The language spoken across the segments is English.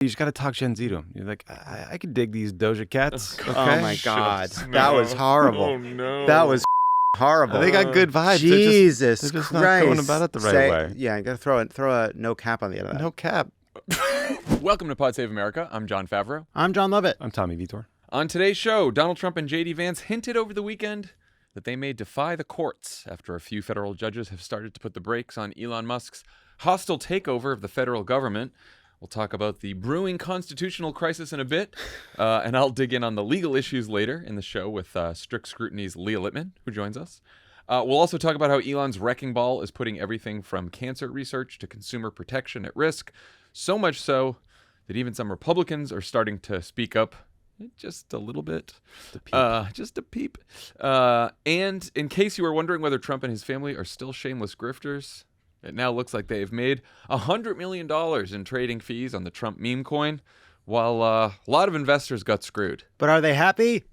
You just got to talk Gen Z to them. You're like, I could dig these Doja Cats. Okay? Oh my God, No. that was horrible. Oh no, That was horrible. They got good vibes. Jesus they're just Christ. not going about it the right way. Yeah, you got to throw a no cap on the end of that. No cap. Welcome to Pod Save America. I'm Jon Favreau. I'm Jon Lovett. I'm Tommy Vietor. On today's show, Donald Trump and J.D. Vance hinted over the weekend that they may defy the courts after a few federal judges have started to put the brakes on Elon Musk's hostile takeover of the federal government. We'll talk about the brewing constitutional crisis in a bit, and I'll dig in on the legal issues later in the show with Strict Scrutiny's Leah Litman, who joins us. We'll also talk about how Elon's wrecking ball is putting everything from cancer research to consumer protection at risk, so much so that even some Republicans are starting to speak up just a little bit, just a peep. And in case you were wondering whether Trump and his family are still shameless grifters, it now looks like they've made $100 million in trading fees on the Trump meme coin, while a lot of investors got screwed. But are they happy?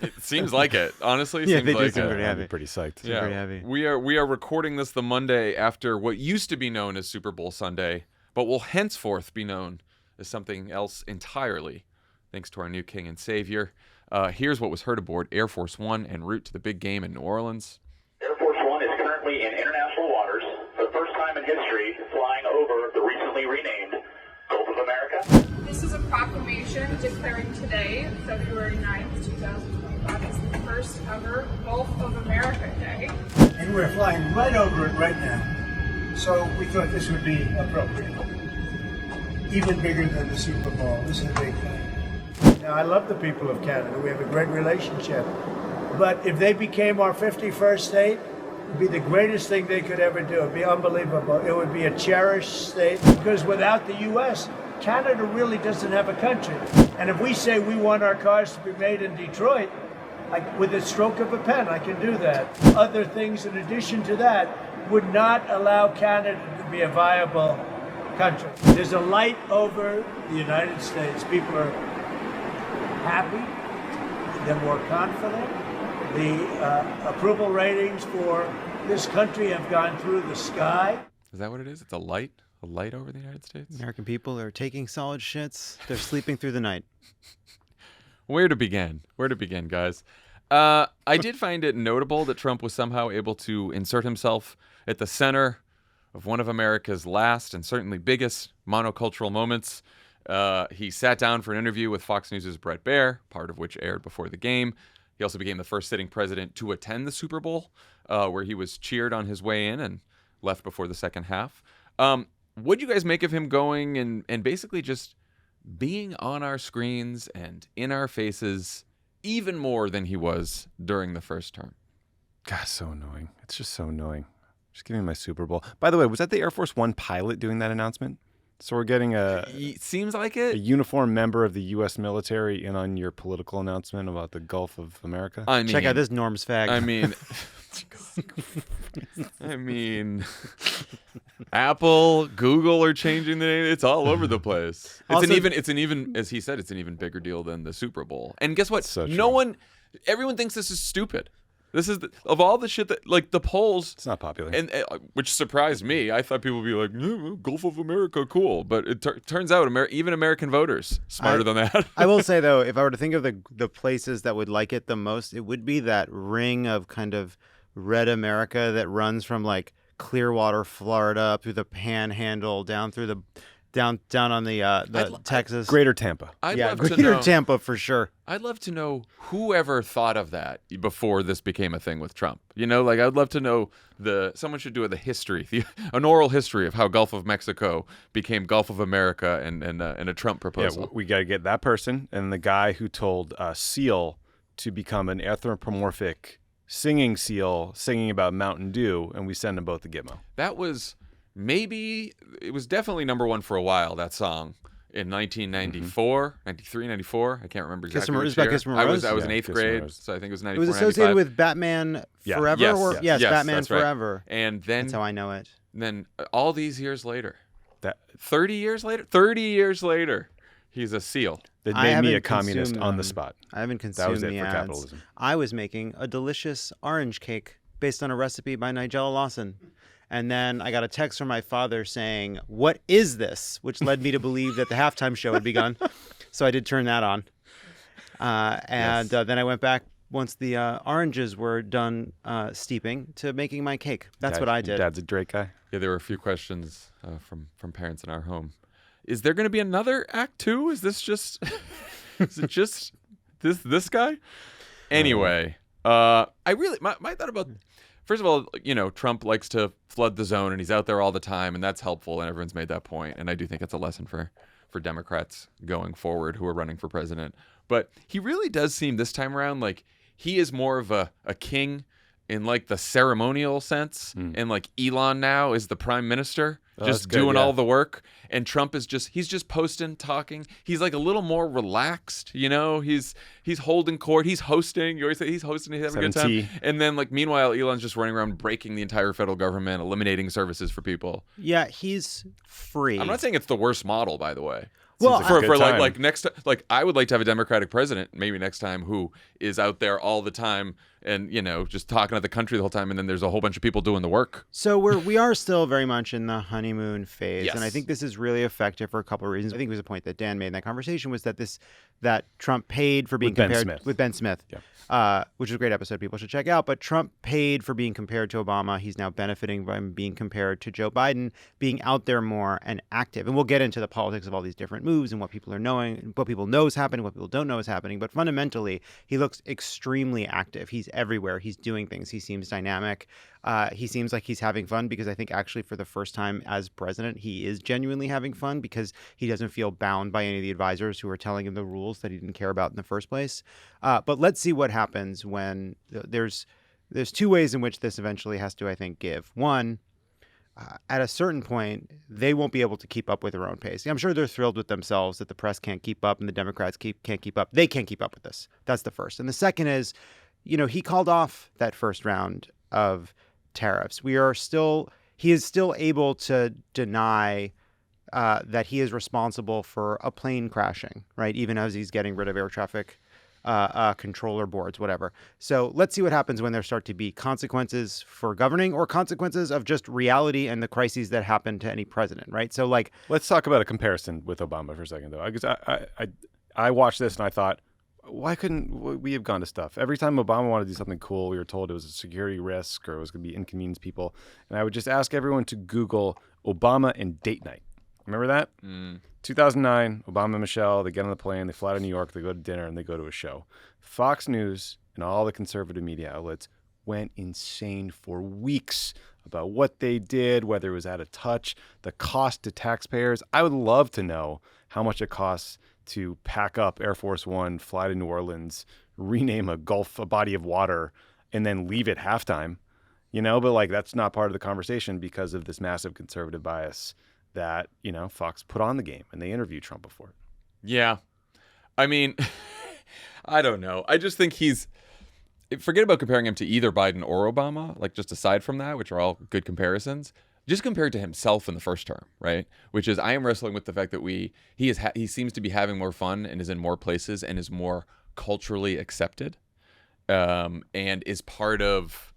It seems like it. Honestly, Yeah, seems they do like seem it. pretty happy. I'm pretty psyched. Yeah, pretty heavy. we are recording this the Monday after what used to be known as Super Bowl Sunday, but will henceforth be known as something else entirely, thanks to our new king and savior. Here's what was heard aboard Air Force One en route to the big game in New Orleans. Air Force One is currently in international waters for the first time in history, flying over the recently renamed Gulf of America. This is a proclamation declaring today, February 9th, 2025, as the first ever Gulf of America Day. And we're flying right over it right now. So we thought this would be appropriate. Even bigger than the Super Bowl. This is a big thing. Now, I love the people of Canada. We have a great relationship. But if they became our 51st state, it would be the greatest thing they could ever do. It would be unbelievable. It would be a cherished state. Because without the U.S., Canada really doesn't have a country. And if we say we want our cars to be made in Detroit, with a stroke of a pen, I can do that. Other things in addition to that would not allow Canada to be a viable country. There's a light over the United States. People are happy. They're more confident. The approval ratings for this country have gone through the sky. Is that what it is? It's a light over the United States? American people are taking solid shits. They're sleeping through the night. Where to begin, guys? I did find it notable that Trump was somehow able to insert himself at the center of one of America's last and certainly biggest monocultural moments. He sat down for an interview with Fox News' Bret Baier, part of which aired before the game. He also became the first sitting president to attend the Super Bowl, where he was cheered on his way in and left before the second half. What'd you guys make of him going and basically just being on our screens and in our faces even more than he was during the first term? God, so annoying. It's just so annoying. Just give me my Super Bowl. By the way, was that the Air Force One pilot doing that announcement? So we're getting Seems like a it. uniformed member of the U.S. military in on your political announcement about the Gulf of America? I mean, Check out this Norm's fag. I mean, Apple, Google are changing the name. It's all over the place. It's an even, as he said, it's an even bigger deal than the Super Bowl. And guess what? So true. Everyone thinks this is stupid. This is of all the shit that, like, the polls. It's not popular. And which surprised me. I thought people would be like, Gulf of America, cool. But it turns out even American voters smarter than that. I will say, though, if I were to think of the places that would like it the most, it would be that ring of kind of red America that runs from like Clearwater, Florida, up through the Panhandle, down through the down on the Texas. Greater Tampa. I'd love to Greater know. Tampa for sure. I'd love to know whoever thought of that before this became a thing with Trump. Like I'd love to know someone should do the history, an oral history of how Gulf of Mexico became Gulf of America and a Trump proposal. Yeah, we got to get that person and the guy who told Seal to become an anthropomorphic singing seal singing about Mountain Dew, and we send them both to Gitmo. That was it was definitely number one for a while, that song. In 1994, 93, 94, I can't remember exactly which year. Kiss From a I Rose? was in Yeah, 8th Kiss From a grade, Rose. so I think it was It 94, was associated 95. with Batman Yeah. Forever? Yes, Batman that's right. Forever. And then That's how I know it. all these years later, That 30 years later, he's a seal. that I made me haven't a communist consumed on the them. spot. I haven't That consumed was it the for ads. capitalism. I was making a delicious orange cake based on a recipe by Nigella Lawson. And then I got a text from my father saying, "What is this?" which led me to believe that the halftime show had begun. So I did turn that on. Then I went back once the oranges were done steeping to making my cake. That's what I did. Dad's a Drake guy. Yeah, there were a few questions from parents in our home. Is there going to be another act 2? Is this just is it just this guy? Anyway, I really my thought about, first of all, Trump likes to flood the zone and he's out there all the time, and that's helpful, and everyone's made that point, and I do think it's a lesson for Democrats going forward who are running for president. But he really does seem this time around like he is more of a king in like the ceremonial sense, and like Elon now is the prime minister, just doing all the work, and Trump is he's just posting, talking. He's like a little more relaxed, He's holding court, he's hosting. You always say he's hosting, he's having a good time. And then like meanwhile, Elon's just running around breaking the entire federal government, eliminating services for people. Yeah, he's free. I'm not saying it's the worst model, by the way. Well, for like next, like I would like to have a Democratic president maybe next time who is out there all the time and just talking to the country the whole time, and then there's a whole bunch of people doing the work. So we are still very much in the honeymoon phase, Yes. and I think this is really effective for a couple of reasons. I think it was a point that Dan made in that conversation was that Trump paid for being compared with Ben Smith, which is a great episode people should check out. But Trump paid for being compared to Obama. He's now benefiting from being compared to Joe Biden, being out there more and active. And we'll get into the politics of all these different moves and what people are knowing, what people know is happening, what people don't know is happening. But fundamentally, he looks extremely active. He's everywhere. He's doing things. He seems dynamic. He seems like he's having fun, because I think actually for the first time as president, he is genuinely having fun, because he doesn't feel bound by any of the advisors who are telling him the rules that he didn't care about in the first place. But let's see what happens when there's two ways in which this eventually has to, I think, give. One, at a certain point, they won't be able to keep up with their own pace. I'm sure they're thrilled with themselves that the press can't keep up and the Democrats can't keep up. They can't keep up with this. That's the first. And the second is, he called off that first round of tariffs. He is still able to deny that he is responsible for a plane crashing, right? Even as he's getting rid of air traffic controller boards, whatever. So let's see what happens when there start to be consequences for governing, or consequences of just reality and the crises that happen to any president, right? So let's talk about a comparison with Obama for a second, though. Because I watched this and I thought, why couldn't we have gone to stuff? Every time Obama wanted to do something cool, we were told it was a security risk or it was going to be inconvenience people. And I would just ask everyone to Google Obama and date night. Remember that? 2009, Obama and Michelle, they get on the plane, they fly to New York, they go to dinner, and they go to a show. Fox News and all the conservative media outlets went insane for weeks about what they did, whether it was out of touch, the cost to taxpayers. I would love to know how much it costs to pack up Air Force One, fly to New Orleans, rename a body of water, and then leave at halftime. But that's not part of the conversation because of this massive conservative bias that, Fox put on the game, and they interviewed Trump before. Yeah. I mean, I don't know. I just think forget about comparing him to either Biden or Obama, like just aside from that, which are all good comparisons. Just compared to himself in the first term, right? Which is, I am wrestling with the fact that he seems to be having more fun and is in more places and is more culturally accepted, and is part of,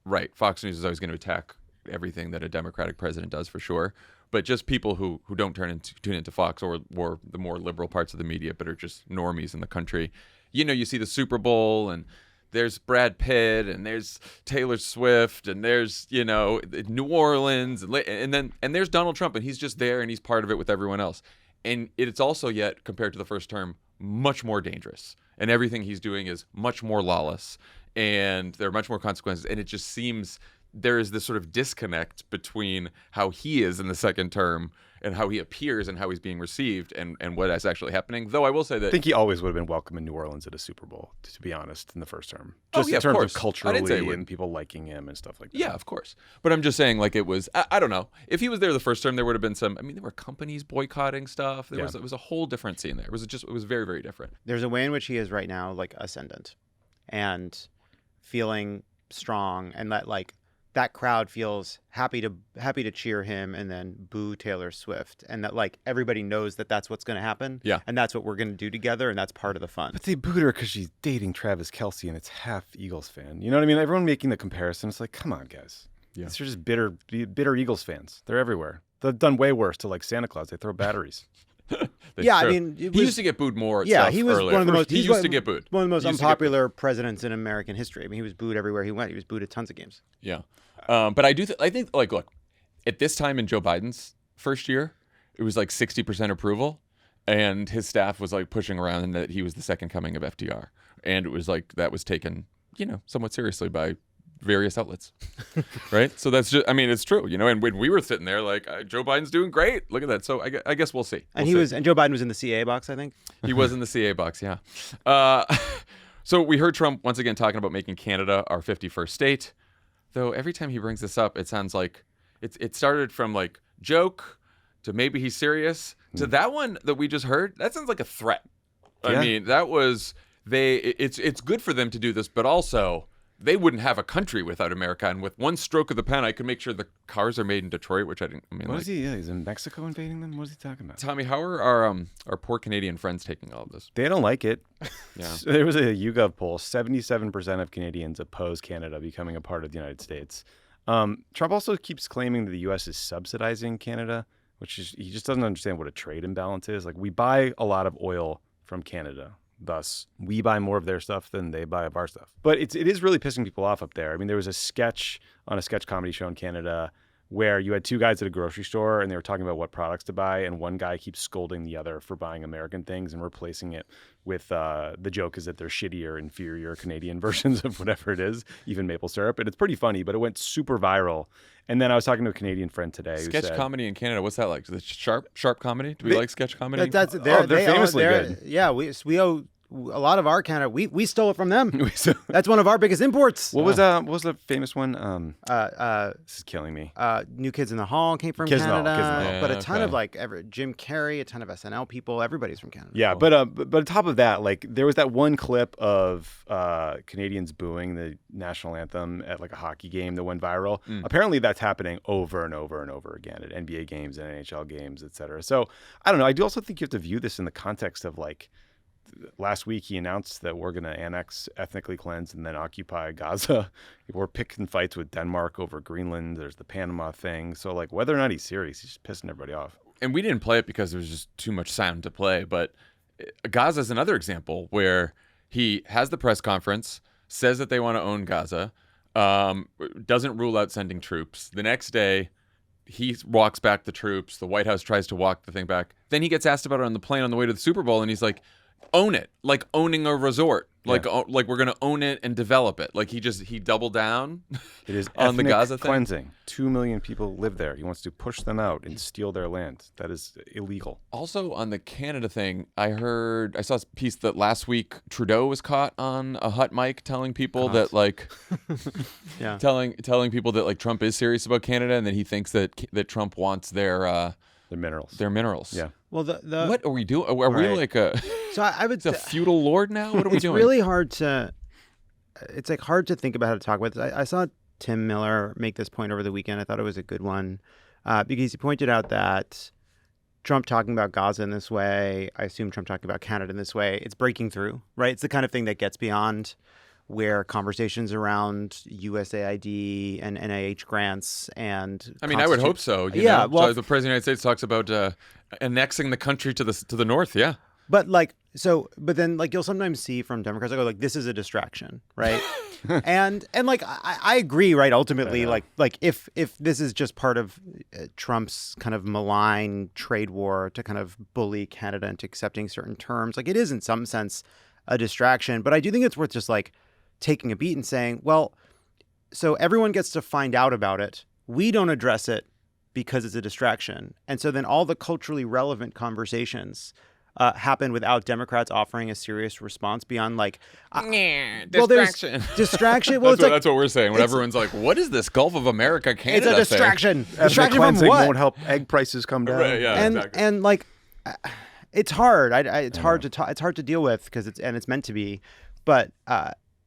right? Fox News is always going to attack everything that a Democratic president does, for sure. But just people who don't tune into Fox or the more liberal parts of the media, but are just normies in the country. You see the Super Bowl, and there's Brad Pitt, and there's Taylor Swift, and there's New Orleans, and there's Donald Trump, and he's just there, and he's part of it with everyone else. And it's also, yet compared to the first term, much more dangerous, and everything he's doing is much more lawless, and there are much more consequences. And it just seems there is this sort of disconnect between how he is in the second term and how he appears and how he's being received and what is actually happening. Though I will say that I think he always would have been welcome in New Orleans at a Super Bowl, to be honest, in the first term. Oh, Just yeah, in terms of course. of culturally I and people liking him and stuff like that. Yeah, of course. But I'm just saying, like, it was, I don't know. If he was there the first term, there would have been there were companies boycotting stuff. It was a whole different scene there. It was very, very different. there's a way in which he is right now, like, ascendant and feeling strong, and that crowd feels happy to cheer him and then boo Taylor Swift, and that everybody knows that that's what's going to happen. Yeah. And that's what we're going to do together, and that's part of the fun. But they booed her because she's dating Travis Kelce and it's half Eagles fan. You know what I mean? Everyone making the comparison. It's like, come on, guys. Yeah. These are just bitter Eagles fans. They're everywhere. They've done way worse to like Santa Claus. They throw batteries. Yeah, True. I mean, he used to get booed more. At yeah, stuff he was earlier. one of the most. He he's used one- to get booed. One of the most He used to get unpopular presidents in American history. I mean, he was booed everywhere he went. He was booed at tons of games. Yeah, but I think like look, at this time in Joe Biden's first year, it was like 60% approval, and his staff was like pushing around that he was the second coming of FDR, and it was like that was taken somewhat seriously by various outlets, right? So that's just, I mean, it's true, and when we were sitting there like Joe Biden's doing great, look at that. So I guess we'll see. And We'll see. Joe Biden was in the CA box, I think. He was in the CA box, yeah. So we heard Trump once again talking about making Canada our 51st state, though every time he brings this up, it sounds like it started from like joke to maybe he's serious to that one that we just heard. That sounds like a threat. I Yeah. mean, that was it's good for them to do this, but also they wouldn't have a country without America. And with one stroke of the pen, I could make sure the cars are made in Detroit, which I didn't. I mean, What is he? Yeah, he's in Mexico invading them. What is he talking about? Tommy, how are our poor Canadian friends taking all of this? They don't like it. Yeah. So there was a YouGov poll. 77% of Canadians oppose Canada becoming a part of the United States. Trump also keeps claiming that the U.S. is subsidizing Canada, which is he just doesn't understand what a trade imbalance is. Like we buy a lot of oil from Canada. Thus, we buy more of their stuff than they buy of our stuff. But it is really pissing people off up there. I mean, there was a sketch on a sketch comedy show in Canada where you had two guys at a grocery store and they were talking about what products to buy, and one guy keeps scolding the other for buying American things and replacing it with the joke is that they're shittier, inferior Canadian versions of whatever it is, even maple syrup. And it's pretty funny, but it went super viral. And then I was talking to a Canadian friend today who Sketch said, comedy in Canada, what's that like? Is it sharp comedy? Do we like sketch comedy? That's they're famously good. Yeah, we owe a lot of our Canada. We stole it from them. That's one of our biggest imports. what was the famous one? This is killing me. New Kids in the Hall came from Kids in the Hall, Canada, Kids in the Hall. but a Yeah, ton okay. of like Jim Carrey, a ton of SNL people. Everybody's from Canada. Yeah, but on top of that, like there was that one clip of Canadians booing the national anthem at like a hockey game that went viral. Apparently, that's happening over and over and over again at NBA games and NHL games, et cetera. So I don't know. I do also think you have to view this in the context of like last week he announced that we're going to annex, ethnically cleanse, and then occupy Gaza. We're picking fights with Denmark over Greenland. There's the Panama thing. So like whether or not he's serious, he's just pissing everybody off. And we didn't play it because there was just too much sound to play. But Gaza is another example where he has the press conference, says that they want to own Gaza, doesn't rule out sending troops. The next day, he walks back the troops. The White House tries to walk the thing back. Then he gets asked about it on the plane on the way to the Super Bowl, and he's like, own it, like owning a resort. Like, like we're gonna own it and develop it. Like he doubled down. It is on the ethnic Gaza thing. cleansing. 2 million people live there. He wants to push them out and steal their land. That is illegal. Also on the Canada thing, I saw a piece that last week Trudeau was caught on a hut mic telling people that like, Yeah. telling people that like Trump is serious about Canada and that he thinks that Trump wants their minerals. minerals. Yeah. Well, the What are we doing? Are we Right. like a so I would a feudal lord now? What are we it's doing? really hard to. It's like hard to think about how to talk about this. I saw Tim Miller make this point over the weekend. I thought it was a good one because he pointed out that Trump talking about Gaza in this way, I assume Trump talking about Canada in this way, it's breaking through, right? It's the kind of thing that gets beyond where conversations around USAID and NIH grants and I mean, I would hope so. You Yeah, know? well- So the president of the United States talks about annexing the country to the north. Yeah. But but then like you'll sometimes see from Democrats, I go like, this is a distraction, right? and like I agree, right? Ultimately, like if this is just part of Trump's kind of malign trade war to kind of bully Canada into accepting certain terms, like it is in some sense a distraction. But I do think it's worth just like taking a beat and saying, well, so everyone gets to find out about it. We don't address it because it's a distraction, and so then all the culturally relevant conversations happen without Democrats offering a serious response beyond like well, there's distraction. Well, That's what we're saying. When it's- everyone's like, "What is this Gulf of America it's Canada a thing?" distraction. Ethnic Distraction from cleansing what? won't help egg prices come down. Right, yeah, and exactly. and like it's hard. It's hard to it's hard to deal with because it's meant to be. But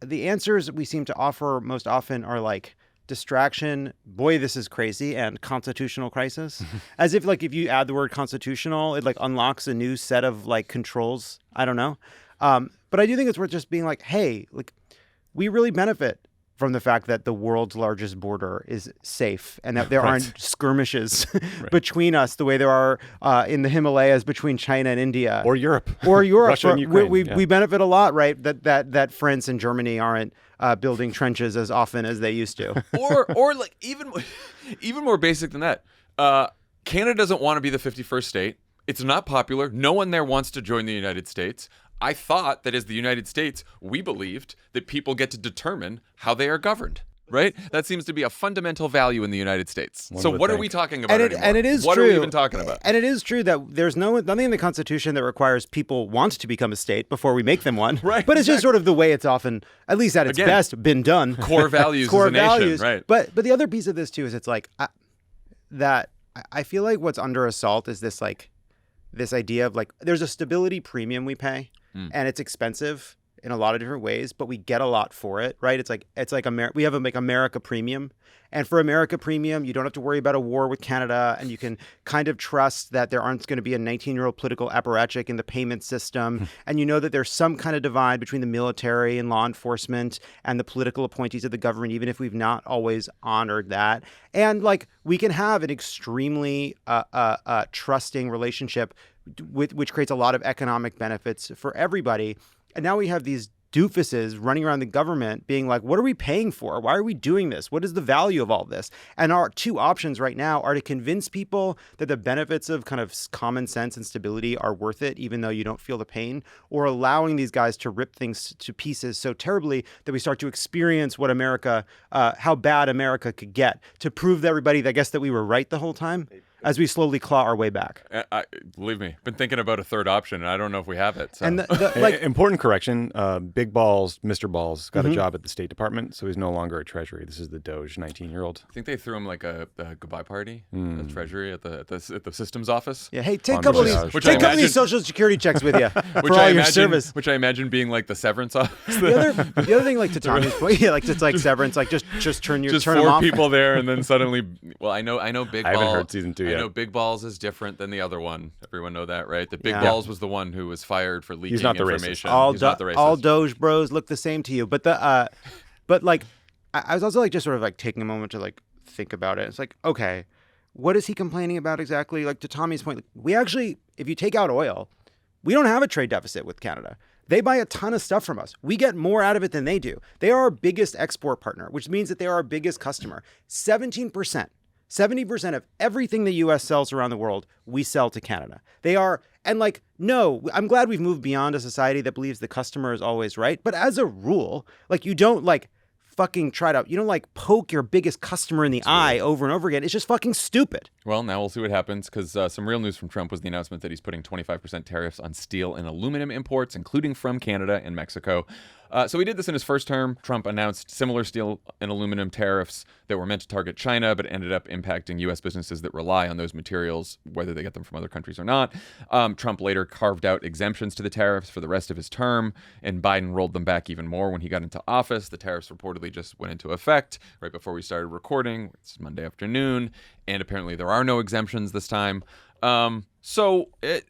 the answers we seem to offer most often are like distraction, boy, this is crazy, and constitutional crisis. As if like if you add the word constitutional, it like unlocks a new set of like controls. I don't know. But I do think it's worth just being like, hey, like we really benefit from the fact that the world's largest border is safe and that there aren't skirmishes between us the way there are in the Himalayas between China and India. Or Europe. Russia and Ukraine. We benefit a lot, right? That France and Germany aren't building trenches as often as they used to. or like even more basic than that. Canada doesn't want to be the 51st state. It's not popular. No one there wants to join the United States. I thought that as the United States, we believed that people get to determine how they are governed, right? That seems to be a fundamental value in the United States. So what are we talking about anymore? And it is what true. What are we even talking about? And it is true that there's nothing in the Constitution that requires people want to become a state before we make them one. Right. But it's just sort of the way it's often, at least at its best, been done. Core values as a nation, right? But the other piece of this too is it's like that I feel like what's under assault is this like this idea of like there's a stability premium we pay. And it's expensive in a lot of different ways, but we get a lot for it, right? It's like we have like America Premium, and for America Premium, you don't have to worry about a war with Canada, and you can kind of trust that there aren't going to be a 19-year-old political apparatchik in the payment system, and you know that there's some kind of divide between the military and law enforcement and the political appointees of the government, even if we've not always honored that, and like we can have an extremely trusting relationship which creates a lot of economic benefits for everybody. And now we have these doofuses running around the government being like, what are we paying for? Why are we doing this? What is the value of all this? And our two options right now are to convince people that the benefits of kind of common sense and stability are worth it, even though you don't feel the pain, or allowing these guys to rip things to pieces so terribly that we start to experience what America, how bad America could get, to prove to everybody, I guess, that we were right the whole time. As we slowly claw our way back. Believe me, been thinking about a third option, and I don't know if we have it. So. And important correction: Big Balls, Mr. Balls, got a job at the State Department, so he's no longer at Treasury. This is the Doge 19-year-old. I think they threw him like a goodbye party at Treasury at the systems office. Yeah, hey, take a couple of these Social Security checks with you for all your service. Which I imagine being like the severance office. The other thing, like to Tommy's point, like it's like severance, like just turn them off. Four people there, and then suddenly, well, I know Big Ball. I haven't heard season 2 yet. I know Big Balls is different than the other one. Everyone know that, right? The Big Balls was the one who was fired for leaking information. He's not the racist. All Doge bros look the same to you. But like, I was also like just sort of like taking a moment to like think about it. It's like, okay, what is he complaining about exactly? Like to Tommy's point, we actually, if you take out oil, we don't have a trade deficit with Canada. They buy a ton of stuff from us. We get more out of it than they do. They are our biggest export partner, which means that they are our biggest customer. 70% of everything the U.S. sells around the world, we sell to Canada. They are, and like, no, I'm glad we've moved beyond a society that believes the customer is always right. But as a rule, like, you don't like fucking you don't like poke your biggest customer in the eye over and over again. It's just fucking stupid. Well, now we'll see what happens, because some real news from Trump was the announcement that he's putting 25% tariffs on steel and aluminum imports, including from Canada and Mexico. So he did this in his first term. Trump announced similar steel and aluminum tariffs that were meant to target China, but ended up impacting U.S. businesses that rely on those materials, whether they get them from other countries or not. Trump later carved out exemptions to the tariffs for the rest of his term, and Biden rolled them back even more when he got into office. The tariffs reportedly just went into effect right before we started recording. It's Monday afternoon, and apparently there are no exemptions this time. I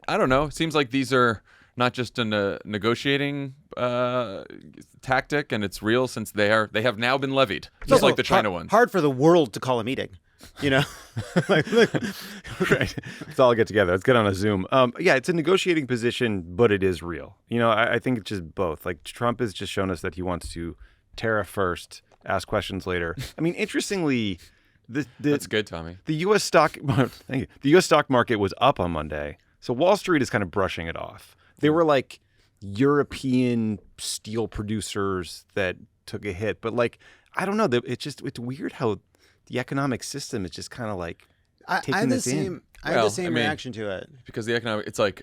don't know. It seems like these are not just a negotiating tactic, and it's real since they have now been levied, just like the China ones. Hard for the world to call a meeting, you know? Right. Let's all get together. Let's get on a Zoom. Yeah, it's a negotiating position, but it is real. You know, I think it's just both. Like, Trump has just shown us that he wants to tariff first, ask questions later. I mean, interestingly, that's good, Tommy. The U.S. stock market was up on Monday, so Wall Street is kind of brushing it off. They were like European steel producers that took a hit, but like, I don't know. It's weird how the economic system is just kind of like taking this in. I have the same reaction to it, because it's like,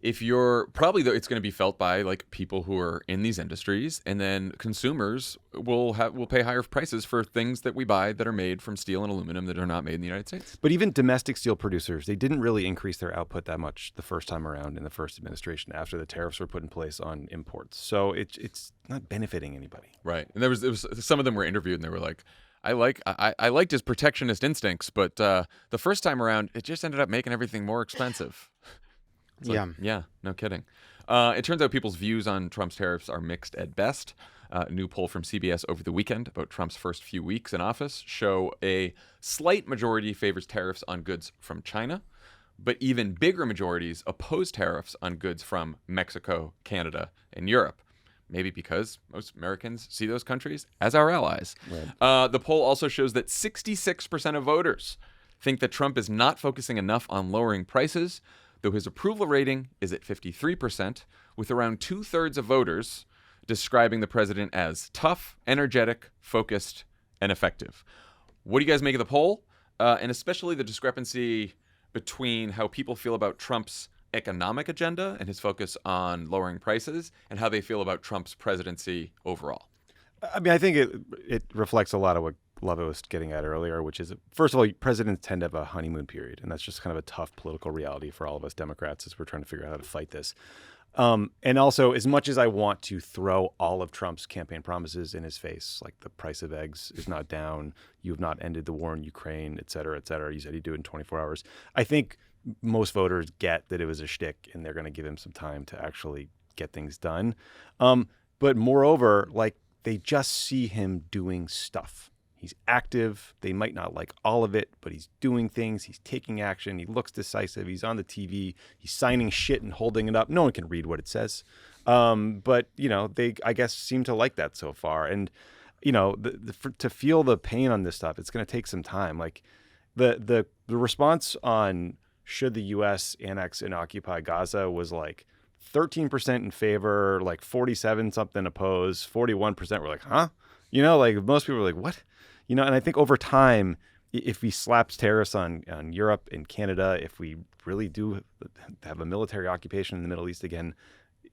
if you're probably, it's going to be felt by like people who are in these industries, and then consumers will pay higher prices for things that we buy that are made from steel and aluminum that are not made in the United States. But even domestic steel producers, they didn't really increase their output that much the first time around in the first administration after the tariffs were put in place on imports. So it's not benefiting anybody. Right. And there was some of them were interviewed, and they were like, I liked his protectionist instincts, but the first time around, it just ended up making everything more expensive. Yeah, no kidding. It turns out people's views on Trump's tariffs are mixed at best. A new poll from CBS over the weekend about Trump's first few weeks in office show a slight majority favors tariffs on goods from China, but even bigger majorities oppose tariffs on goods from Mexico, Canada, and Europe. Maybe because most Americans see those countries as our allies. Right. The poll also shows that 66% of voters think that Trump is not focusing enough on lowering prices, though his approval rating is at 53%, with around 2/3 of voters describing the president as tough, energetic, focused, and effective. What do you guys make of the poll? And especially the discrepancy between how people feel about Trump's economic agenda and his focus on lowering prices and how they feel about Trump's presidency overall. I mean, I think it reflects a lot of what Lovett was getting at earlier, which is, first of all, presidents tend to have a honeymoon period, and that's just kind of a tough political reality for all of us Democrats as we're trying to figure out how to fight this. And also, as much as I want to throw all of Trump's campaign promises in his face, like the price of eggs is not down, you have not ended the war in Ukraine, et cetera, you said he'd do it in 24 hours. I think most voters get that it was a shtick and they're going to give him some time to actually get things done. But moreover, like, they just see him doing stuff. He's active. They might not like all of it, but he's doing things. He's taking action. He looks decisive. He's on the TV. He's signing shit and holding it up. No one can read what it says. But, you know, they, I guess, seem to like that so far. And, you know, to feel the pain on this stuff, it's going to take some time. Like, the response on should the U.S. annex and occupy Gaza was like 13% in favor, like 47 something opposed, 41% were like, huh? You know, like most people were like, what? You know, and I think over time, if we slapped tariffs on Europe and Canada, if we really do have a military occupation in the Middle East again,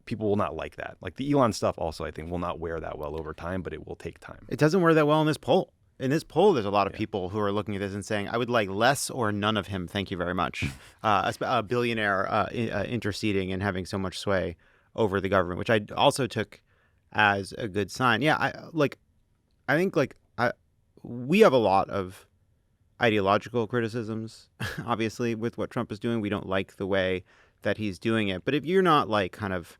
people will not like that. Like the Elon stuff also, I think, will not wear that well over time, but it will take time. It doesn't wear that well in this poll. In this poll, there's a lot of people who are looking at this and saying, I would like less or none of him. Thank you very much. A billionaire interceding and having so much sway over the government, which I also took as a good sign. Yeah, I think we have a lot of ideological criticisms, obviously, with what Trump is doing. We don't like the way that he's doing it. But if you're not like kind of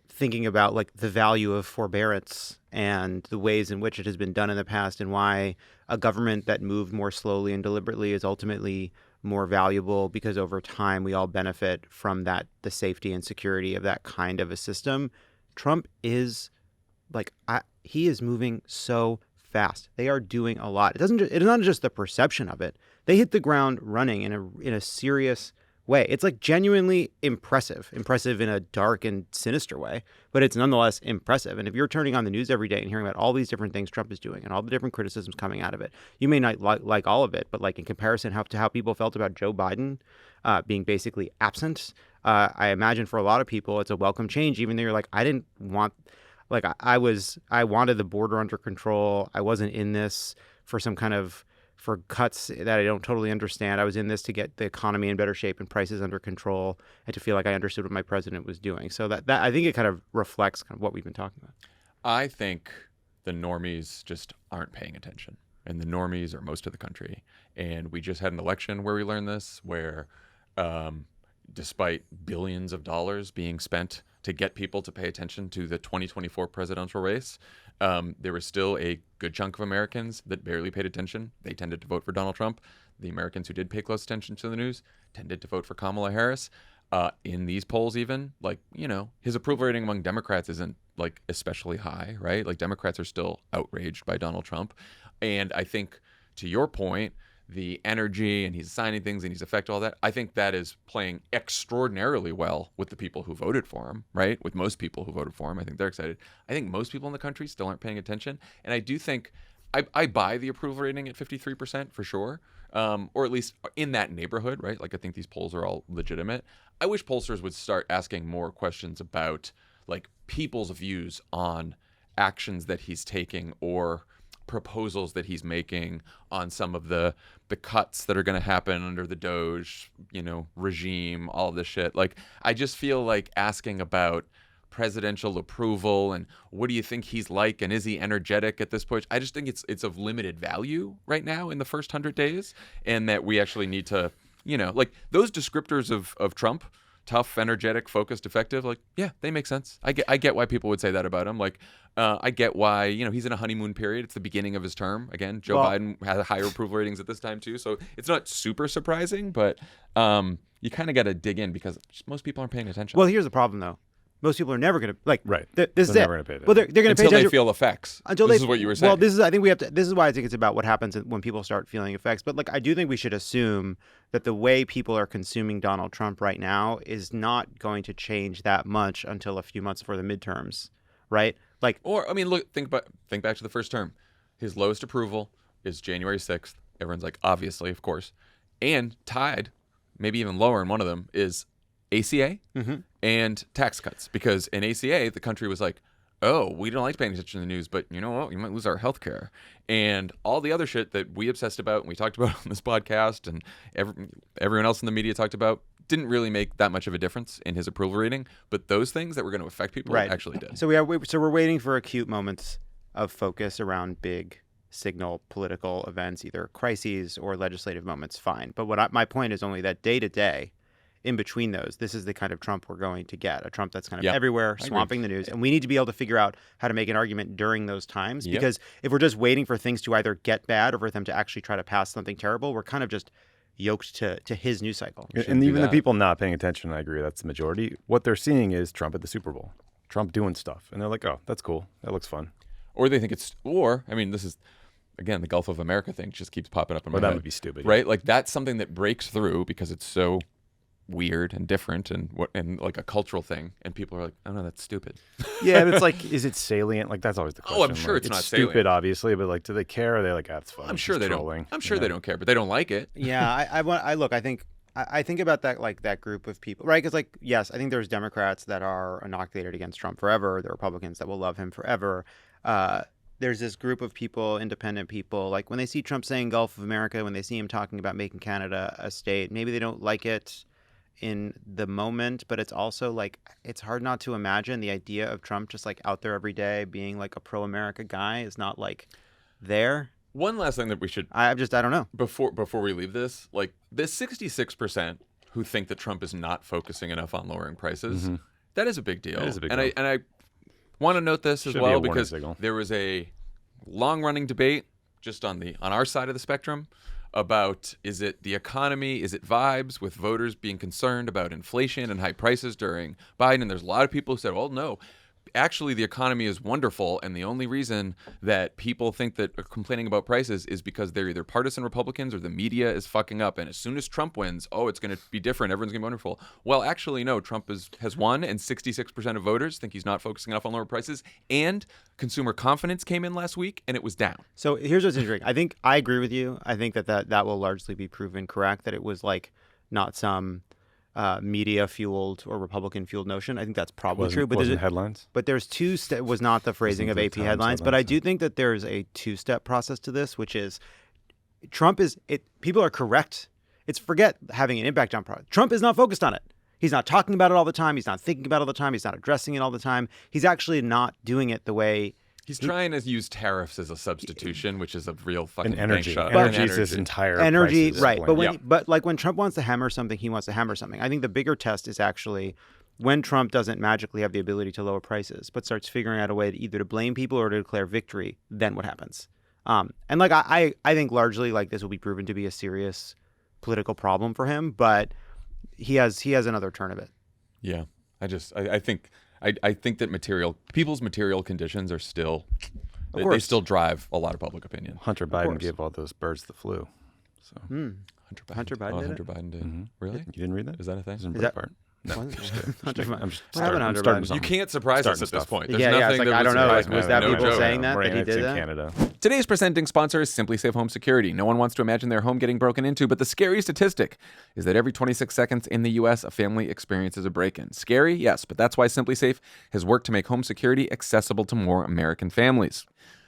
thinking about like the value of forbearance and the ways in which it has been done in the past and why a government that moved more slowly and deliberately is ultimately more valuable because over time we all benefit from that, the safety and security of that kind of a system. Trump is he is moving so fast. They are doing a lot. It is not just the perception of it. They hit the ground running in a serious way. It's like genuinely impressive in a dark and sinister way, but it's nonetheless impressive. And if you're turning on the news every day and hearing about all these different things Trump is doing and all the different criticisms coming out of it, you may not like all of it, but like in comparison to how people felt about Joe Biden being basically absent, I imagine for a lot of people it's a welcome change, even though you're like, I didn't want, like I wanted the border under control. I wasn't in this for some kind of for cuts that I don't totally understand. I was in this to get the economy in better shape and prices under control and to feel like I understood what my president was doing. So that I think it kind of reflects kind of what we've been talking about. I think the normies just aren't paying attention, and the normies are most of the country. And we just had an election where we learned this, where despite billions of dollars being spent to get people to pay attention to the 2024 presidential race, there was still a good chunk of Americans that barely paid attention. They tended to vote for Donald Trump. The Americans who did pay close attention to the news tended to vote for Kamala Harris. In these polls even, like, you know, his approval rating among Democrats isn't like especially high, right? Like Democrats are still outraged by Donald Trump. And I think to your point, the energy and he's signing things and he's effective, all that, I think that is playing extraordinarily well with the people who voted for him, right? With most people who voted for him. I think they're excited. I think most people in the country still aren't paying attention. And I do think I buy the approval rating at 53% for sure, or at least in that neighborhood, right? Like I think these polls are all legitimate. I wish pollsters would start asking more questions about like people's views on actions that he's taking or proposals that he's making on some of the cuts that are going to happen under the Doge, regime, all of this shit. Like, I just feel like asking about presidential approval and what do you think he's like and is he energetic at this point? I just think it's of limited value right now in the first 100 days, and that we actually need to, like those descriptors of Trump tough, energetic, focused, effective. Like, yeah, they make sense. I get why people would say that about him. Like, I get why, he's in a honeymoon period. It's the beginning of his term. Again, Joe Biden had higher approval ratings at this time too. So it's not super surprising, but you kind of got to dig in because most people aren't paying attention. Well, here's the problem though. Most people are never going to Right. This They're is it. never gonna pay Well, they're going to pay until attention they feel effects. This is what you were saying. Well, this is why I think it's about what happens when people start feeling effects. But like, I do think we should assume that the way people are consuming Donald Trump right now is not going to change that much until a few months before the midterms, right? Like, or I mean, look, think back to the first term. His lowest approval is January 6th. Everyone's like, obviously, of course, and tied, maybe even lower in one of them is ACA and tax cuts, because in ACA the country was like, oh, we don't like paying attention to the news, but you know what, we might lose our health care, and all the other shit that we obsessed about and we talked about on this podcast and everyone else in the media talked about didn't really make that much of a difference in his approval rating, but those things that were going to affect people actually did. So we're waiting for acute moments of focus around big signal political events, either crises or legislative moments. Fine, but my point is only that day to day, in between those, this is the kind of Trump we're going to get, a Trump that's kind of everywhere, swamping the news. And we need to be able to figure out how to make an argument during those times, because if we're just waiting for things to either get bad or for them to actually try to pass something terrible, we're kind of just yoked to his news cycle. And even the people not paying attention, I agree, that's the majority. What they're seeing is Trump at the Super Bowl, Trump doing stuff. And they're like, oh, that's cool. That looks fun. Or they think this is, again, the Gulf of America thing just keeps popping up in my head. That would be stupid. Right? Like, that's something that breaks through because it's so weird and different and like a cultural thing, and people are like, oh no, that's stupid. Yeah, and it's like, is it salient? Like, that's always the question. Oh, I'm sure like, it's not stupid, salient, obviously, but like, do they care? Or they're like, it's fun. I'm sure they trolling. don't. I'm sure they don't care, but they don't like it. Yeah, I think about that, like that group of people, right? Because like, yes, I think there's Democrats that are inoculated against Trump forever. There are Republicans that will love him forever. There's this group of people, independent people, like when they see Trump saying Gulf of America, when they see him talking about making Canada a state, maybe they don't like it in the moment, but it's also like, it's hard not to imagine the idea of Trump just like out there every day being like a pro-America guy is not like there. One last thing that we should, I don't know. Before we leave this, like the 66% who think that Trump is not focusing enough on lowering prices, that is a big deal. That is a big deal. And I want to note this as well, because there was a long-running debate just on our side of the spectrum about, is it the economy, is it vibes, with voters being concerned about inflation and high prices during Biden. And there's a lot of people who said, well, no, actually the economy is wonderful, and the only reason that people think that are complaining about prices is because they're either partisan Republicans or the media is fucking up, and as soon as Trump wins, oh, it's going to be different, everyone's going to be wonderful. Well, actually, no, Trump has won, and 66% of voters think he's not focusing enough on lower prices, and consumer confidence came in last week, and it was down. So here's what's interesting. I think I agree with you. I think that will largely be proven correct, that it was like not some media-fueled or Republican-fueled notion. I think that's probably true. But wasn't headlines. But there's was not the phrasing of AP headlines. But I do think that there's a two-step process to this, which is people are correct. It's forget having an impact on product. Trump is not focused on it. He's not talking about it all the time. He's not thinking about it all the time. He's not addressing it all the time. He's actually not doing it the way. He's trying to use tariffs as a substitution, which is a real fucking energy. shot. Energy is his entire energy, crisis right? point. But like when Trump wants to hammer something, he wants to hammer something. I think the bigger test is actually when Trump doesn't magically have the ability to lower prices, but starts figuring out a way to either to blame people or to declare victory. Then what happens? And like I think largely like this will be proven to be a serious political problem for him, but he has another turn of it. Yeah, I think that people's material conditions are still, they still drive a lot of public opinion. Hunter Biden gave all those birds the flu. So Hunter Biden did. Hunter Biden did. Really? You didn't read that? Is that a thing? Is that part? No, What? I'm just Hunter starting Biden? You can't surprise us at this point. There's Yeah, nothing it's like, that I would don't know. surprise Was me. that No people joke. saying that Right, he it's did in that? Canada. Today's presenting sponsor is Simply Safe Home Security. No one wants to imagine their home getting broken into, but the scary statistic is that every 26 seconds in the U.S., a family experiences a break-in. Scary? Yes, but that's why Simply Safe has worked to make home security accessible to more American families.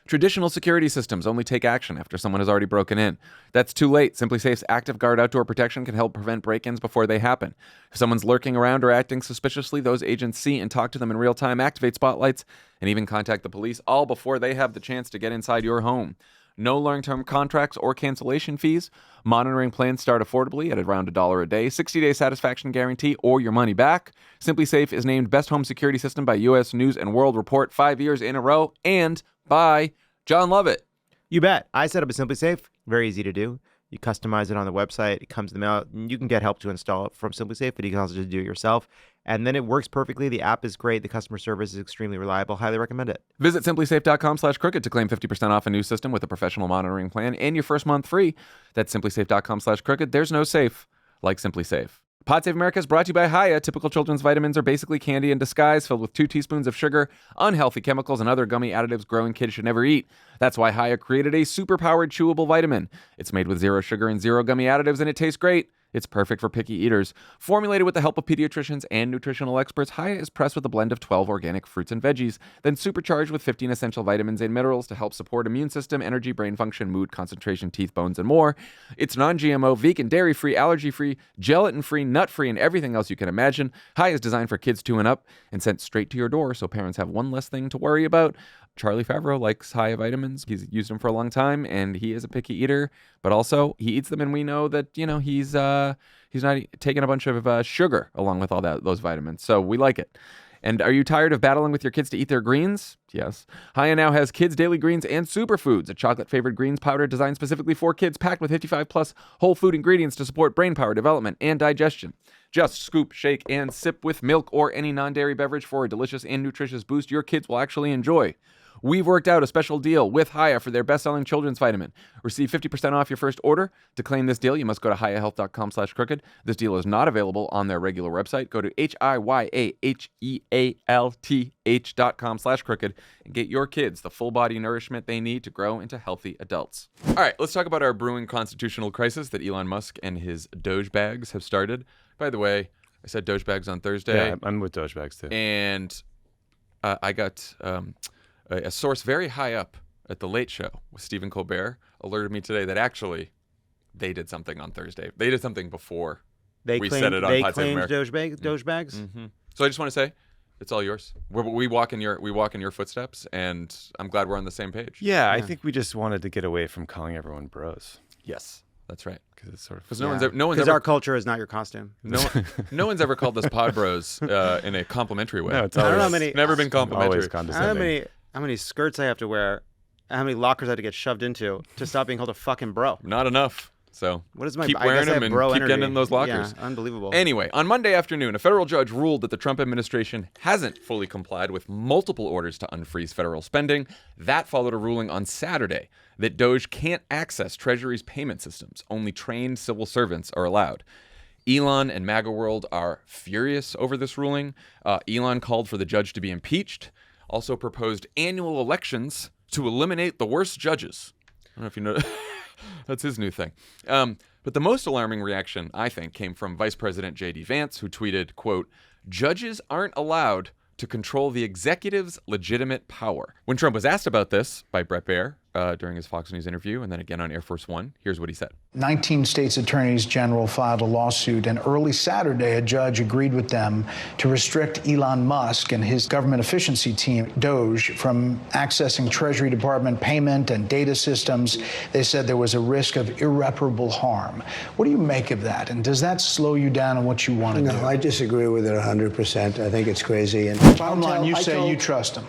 Traditional security systems only take action after someone has already broken in. That's too late. Simply Safe's Active Guard outdoor protection can help prevent break-ins before they happen. If someone's lurking around or acting suspiciously, those agents see and talk to them in real time, activate spotlights, and even contact the police, all before they have the chance to get inside your home. No long-term contracts or cancellation fees. Monitoring plans start affordably at around $1 a day. 60-day satisfaction guarantee or your money back. SimpliSafe is named Best Home Security System by U.S. News & World Report 5 years in a row, and by Jon Lovett. You bet. I set up a SimpliSafe. Very easy to do. You customize it on the website. It comes in the mail. You can get help to install it from SimpliSafe, but you can also just do it yourself. And then it works perfectly. The app is great. The customer service is extremely reliable. Highly recommend it. Visit simplysafe.com/crooked to claim 50% off a new system with a professional monitoring plan and your first month free. That's simplysafe.com/crooked. There's no safe like SimpliSafe. Pod Save America is brought to you by Hiya. Typical children's vitamins are basically candy in disguise, filled with 2 teaspoons of sugar, unhealthy chemicals, and other gummy additives growing kids should never eat. That's why Hiya created a super-powered chewable vitamin. It's made with 0 sugar and 0 gummy additives, and it tastes great. It's perfect for picky eaters. Formulated with the help of pediatricians and nutritional experts, Hiya is pressed with a blend of 12 organic fruits and veggies, then supercharged with 15 essential vitamins and minerals to help support immune system, energy, brain function, mood, concentration, teeth, bones, and more. It's non-GMO, vegan, dairy-free, allergy-free, gelatin-free, nut-free, and everything else you can imagine. Hiya is designed for kids 2 and up and sent straight to your door so parents have one less thing to worry about. Charlie Favreau likes Hiya vitamins. He's used them for a long time, and he is a picky eater, but also he eats them, and we know that, he's not taking a bunch of sugar along with all those vitamins, so we like it. And are you tired of battling with your kids to eat their greens? Yes. Hiya now has kids' daily greens and superfoods, a chocolate-flavored greens powder designed specifically for kids, packed with 55-plus whole food ingredients to support brain power development and digestion. Just scoop, shake, and sip with milk or any non-dairy beverage for a delicious and nutritious boost your kids will actually enjoy. We've worked out a special deal with Hiya for their best-selling children's vitamin. Receive 50% off your first order. To claim this deal, you must go to hiyahealth.com/crooked. This deal is not available on their regular website. Go to hiyahealth.com/crooked and get your kids the full-body nourishment they need to grow into healthy adults. All right, let's talk about our brewing constitutional crisis that Elon Musk and his Doge bags have started. By the way, I said Doge bags on Thursday. Yeah, I'm with Doge bags too. And I got... a source very high up at the Late Show with Stephen Colbert alerted me today that actually they did something on Thursday. They did something before we said it on Pod Save America. Doge bags? Mm-hmm. So I just want to say, it's all yours. We walk in your footsteps, and I'm glad we're on the same page. Yeah, I think we just wanted to get away from calling everyone bros. Yes, that's right. Because it's sort of because our culture is not our costume. No one's ever called us pod bros in a complimentary way. No, it's I don't always, know how many. Never been complimentary. always condescending. How many skirts I have to wear, how many lockers I have to get shoved into to stop being called a fucking bro. Not enough. So what is my? keep I wearing guess I them have and bro keep energy. getting in those lockers. Yeah, unbelievable. Anyway, on Monday afternoon, a federal judge ruled that the Trump administration hasn't fully complied with multiple orders to unfreeze federal spending. That followed a ruling on Saturday that Doge can't access Treasury's payment systems. Only trained civil servants are allowed. Elon and MAGA World are furious over this ruling. Elon called for the judge to be impeached, also proposed annual elections to eliminate the worst judges. I don't know if you know. That's his new thing. But the most alarming reaction, I think, came from Vice President J.D. Vance, who tweeted, quote, "Judges aren't allowed to control the executive's legitimate power." When Trump was asked about this by Bret Baier during his Fox News interview and then again on Air Force One, here's what he said. 19 states' attorneys general filed a lawsuit, and early Saturday, a judge agreed with them to restrict Elon Musk and his government efficiency team, Doge, from accessing Treasury Department payment and data systems. They said there was a risk of irreparable harm. What do you make of that? And does that slow you down on what you want to do? No, I disagree with it 100%. I think it's crazy. And Bottom line, you say you trust him.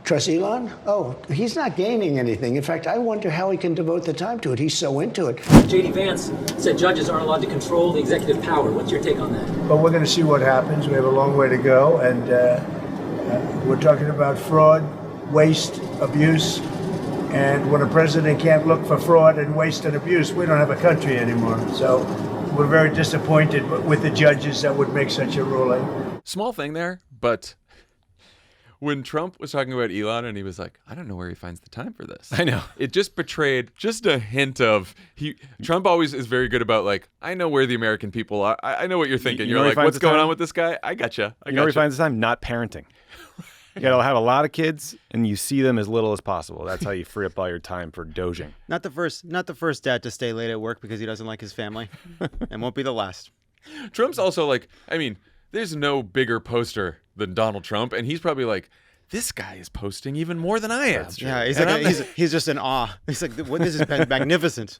Trust Elon? Oh, he's not gaining anything. In fact, I wonder how he can devote the time to it. He's so into it. J.D. Vance said judges aren't allowed to control the executive power. What's your take on that? But we're going to see what happens. We have a long way to go. And we're talking about fraud, waste, abuse. And when a president can't look for fraud and waste and abuse, we don't have a country anymore. So we're very disappointed with the judges that would make such a ruling. Small thing there, but when Trump was talking about Elon and he was like, I don't know where he finds the time for this. I know. It just betrayed just a hint of Trump always is very good about like, I know where the American people are. I know what you're thinking. You You're know like, what's going on with this guy? I gotcha. You know where he finds the time? Not parenting. You gotta have a lot of kids and you see them as little as possible. That's how you free up all your time for doging. Not the first dad to stay late at work because he doesn't like his family, and won't be the last. Trump's also like, I mean, there's no bigger poster than Donald Trump, and he's probably like, this guy is posting even more than I am. That's true. Yeah, he's And like I'm- he's just in awe. He's like, this is magnificent.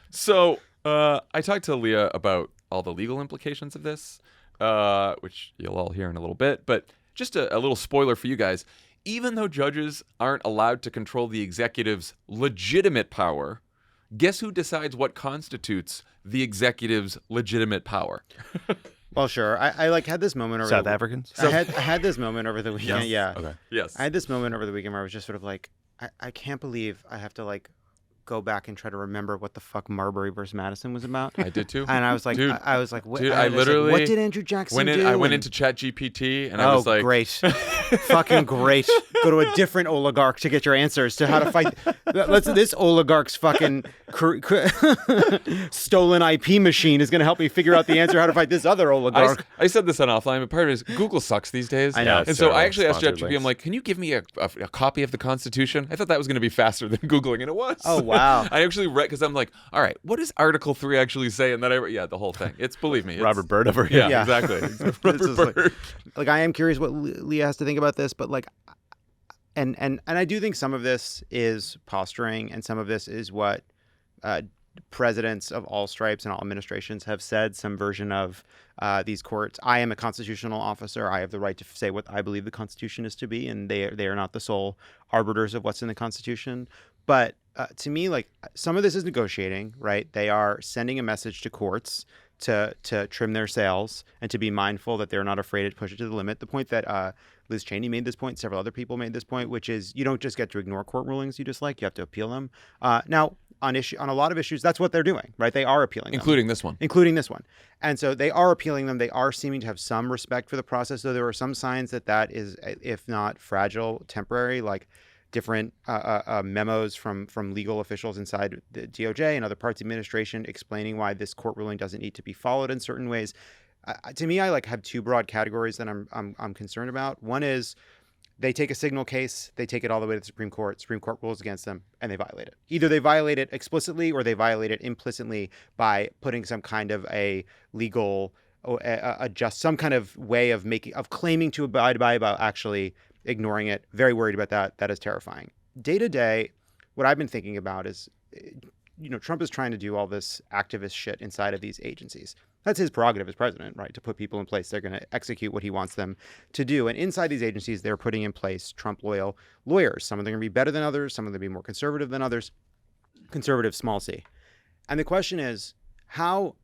So I talked to Leah about all the legal implications of this, which you'll all hear in a little bit. But just a little spoiler for you guys. Even though judges aren't allowed to control the executive's legitimate power, guess who decides what constitutes the executive's legitimate power? Well, sure. I like had this moment over South the, Africans. I had this moment over the weekend. Yeah. Okay. Yes. I had this moment over the weekend where I was just sort of like, I can't believe I have to like go back and try to remember what the fuck Marbury versus Madison was about. I did too. And I was like, Dude, I was like, what, dude, I I was like, literally what did Andrew Jackson do? I went And- into ChatGPT and I was like, great. Fucking great. Go to a different oligarch to get your answers to how to fight. This oligarch's fucking stolen IP machine is going to help me figure out the answer how to fight this other oligarch. I said this on offline, but part of it is Google sucks these days. I know. And It's so I terrible. actually asked Sponsored ChatGPT, I'm links. like, can you give me a copy of the Constitution? I thought that was going to be faster than Googling, and it was. Oh, wow. I actually read, because I'm like, all right, what does Article 3 actually say? And then the whole thing. Believe me. It's, Robert Byrd over here. Yeah, Yeah. exactly. This Robert is like- Byrd. Like I am curious what Leah has to think about this, but like, and I do think some of this is posturing, and some of this is what presidents of all stripes and all administrations have said. Some version of these courts. I am a constitutional officer. I have the right to say what I believe the Constitution is to be, and they are not the sole arbiters of what's in the Constitution. But to me, like some of this is negotiating, right? They are sending a message to courts to trim their sails and to be mindful that they're not afraid to push it to the limit. The point that Liz Cheney made this point, several other people made this point, which is you don't just get to ignore court rulings you dislike, you have to appeal them. Now, on a lot of issues, that's what they're doing, right? They are appealing them. Including this one. Including this one. And so they are appealing them. They are seeming to have some respect for the process, though there are some signs that is, if not fragile, temporary, like different memos from legal officials inside the DOJ and other parts of the administration explaining why this court ruling doesn't need to be followed in certain ways. To me, I like have two broad categories that I'm concerned about. One is they take a signal case, they take it all the way to the Supreme Court. Supreme Court rules against them, and they violate it. Either they violate it explicitly or they violate it implicitly by putting some kind of a legal, just some kind of way of claiming to abide by about actually ignoring it. Very worried about that. That is terrifying. Day to day, what I've been thinking about is, Trump is trying to do all this activist shit inside of these agencies. That's his prerogative as president, right? To put people in place. They're going to execute what he wants them to do. And inside these agencies, they're putting in place Trump-loyal lawyers. Some of them are going to be better than others. Some of them are going to be more conservative than others. Conservative, small c. And the question is, how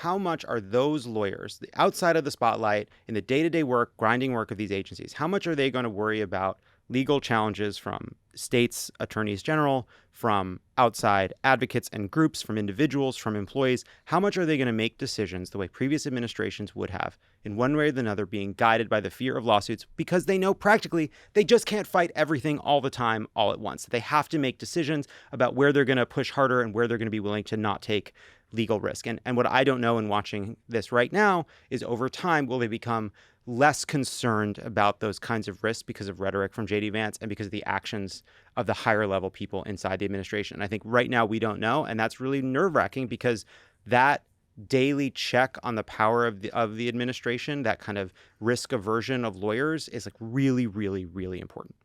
much are those lawyers, outside of the spotlight, in the day-to-day work, grinding work of these agencies, how much are they going to worry about legal challenges from states' attorneys general, from outside advocates and groups, from individuals, from employees? How much are they going to make decisions the way previous administrations would have, in one way or another, being guided by the fear of lawsuits, because they know practically they just can't fight everything all the time, all at once. They have to make decisions about where they're going to push harder and where they're going to be willing to not take legal risk. And what I don't know in watching this right now is, over time, will they become less concerned about those kinds of risks because of rhetoric from J.D. Vance and because of the actions of the higher level people inside the administration? And I think right now we don't know, and that's really nerve-wracking, because that daily check on the power of the administration, that kind of risk aversion of lawyers, is like really, really, really important.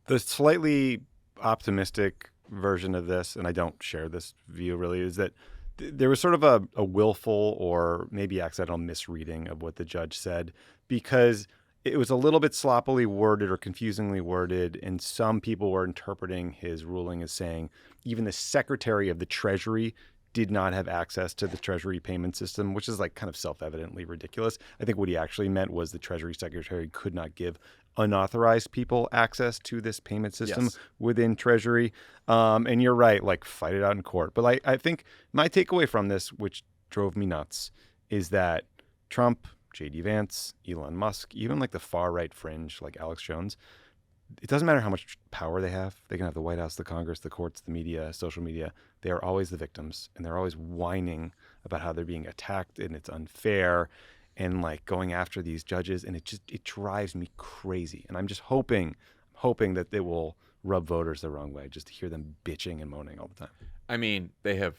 The slightly optimistic version of this, and I don't share this view really, is that there was sort of a willful or maybe accidental misreading of what the judge said, because it was a little bit sloppily worded or confusingly worded, and some people were interpreting his ruling as saying even the Secretary of the Treasury did not have access to the Treasury payment system, which is like kind of self-evidently ridiculous. I think what he actually meant was the Treasury Secretary could not give unauthorized people access to this payment system within Treasury. And you're right, like fight it out in court. But I think my takeaway from this, which drove me nuts, is that Trump, J.D. Vance, Elon Musk, even like the far right fringe like Alex Jones, it doesn't matter how much power they have. They can have the White House, the Congress, the courts, the media, social media. They are always the victims, and they're always whining about how they're being attacked and it's unfair, and like going after these judges. And it drives me crazy. And I'm just hoping that they will rub voters the wrong way, just to hear them bitching and moaning all the time. I mean, they have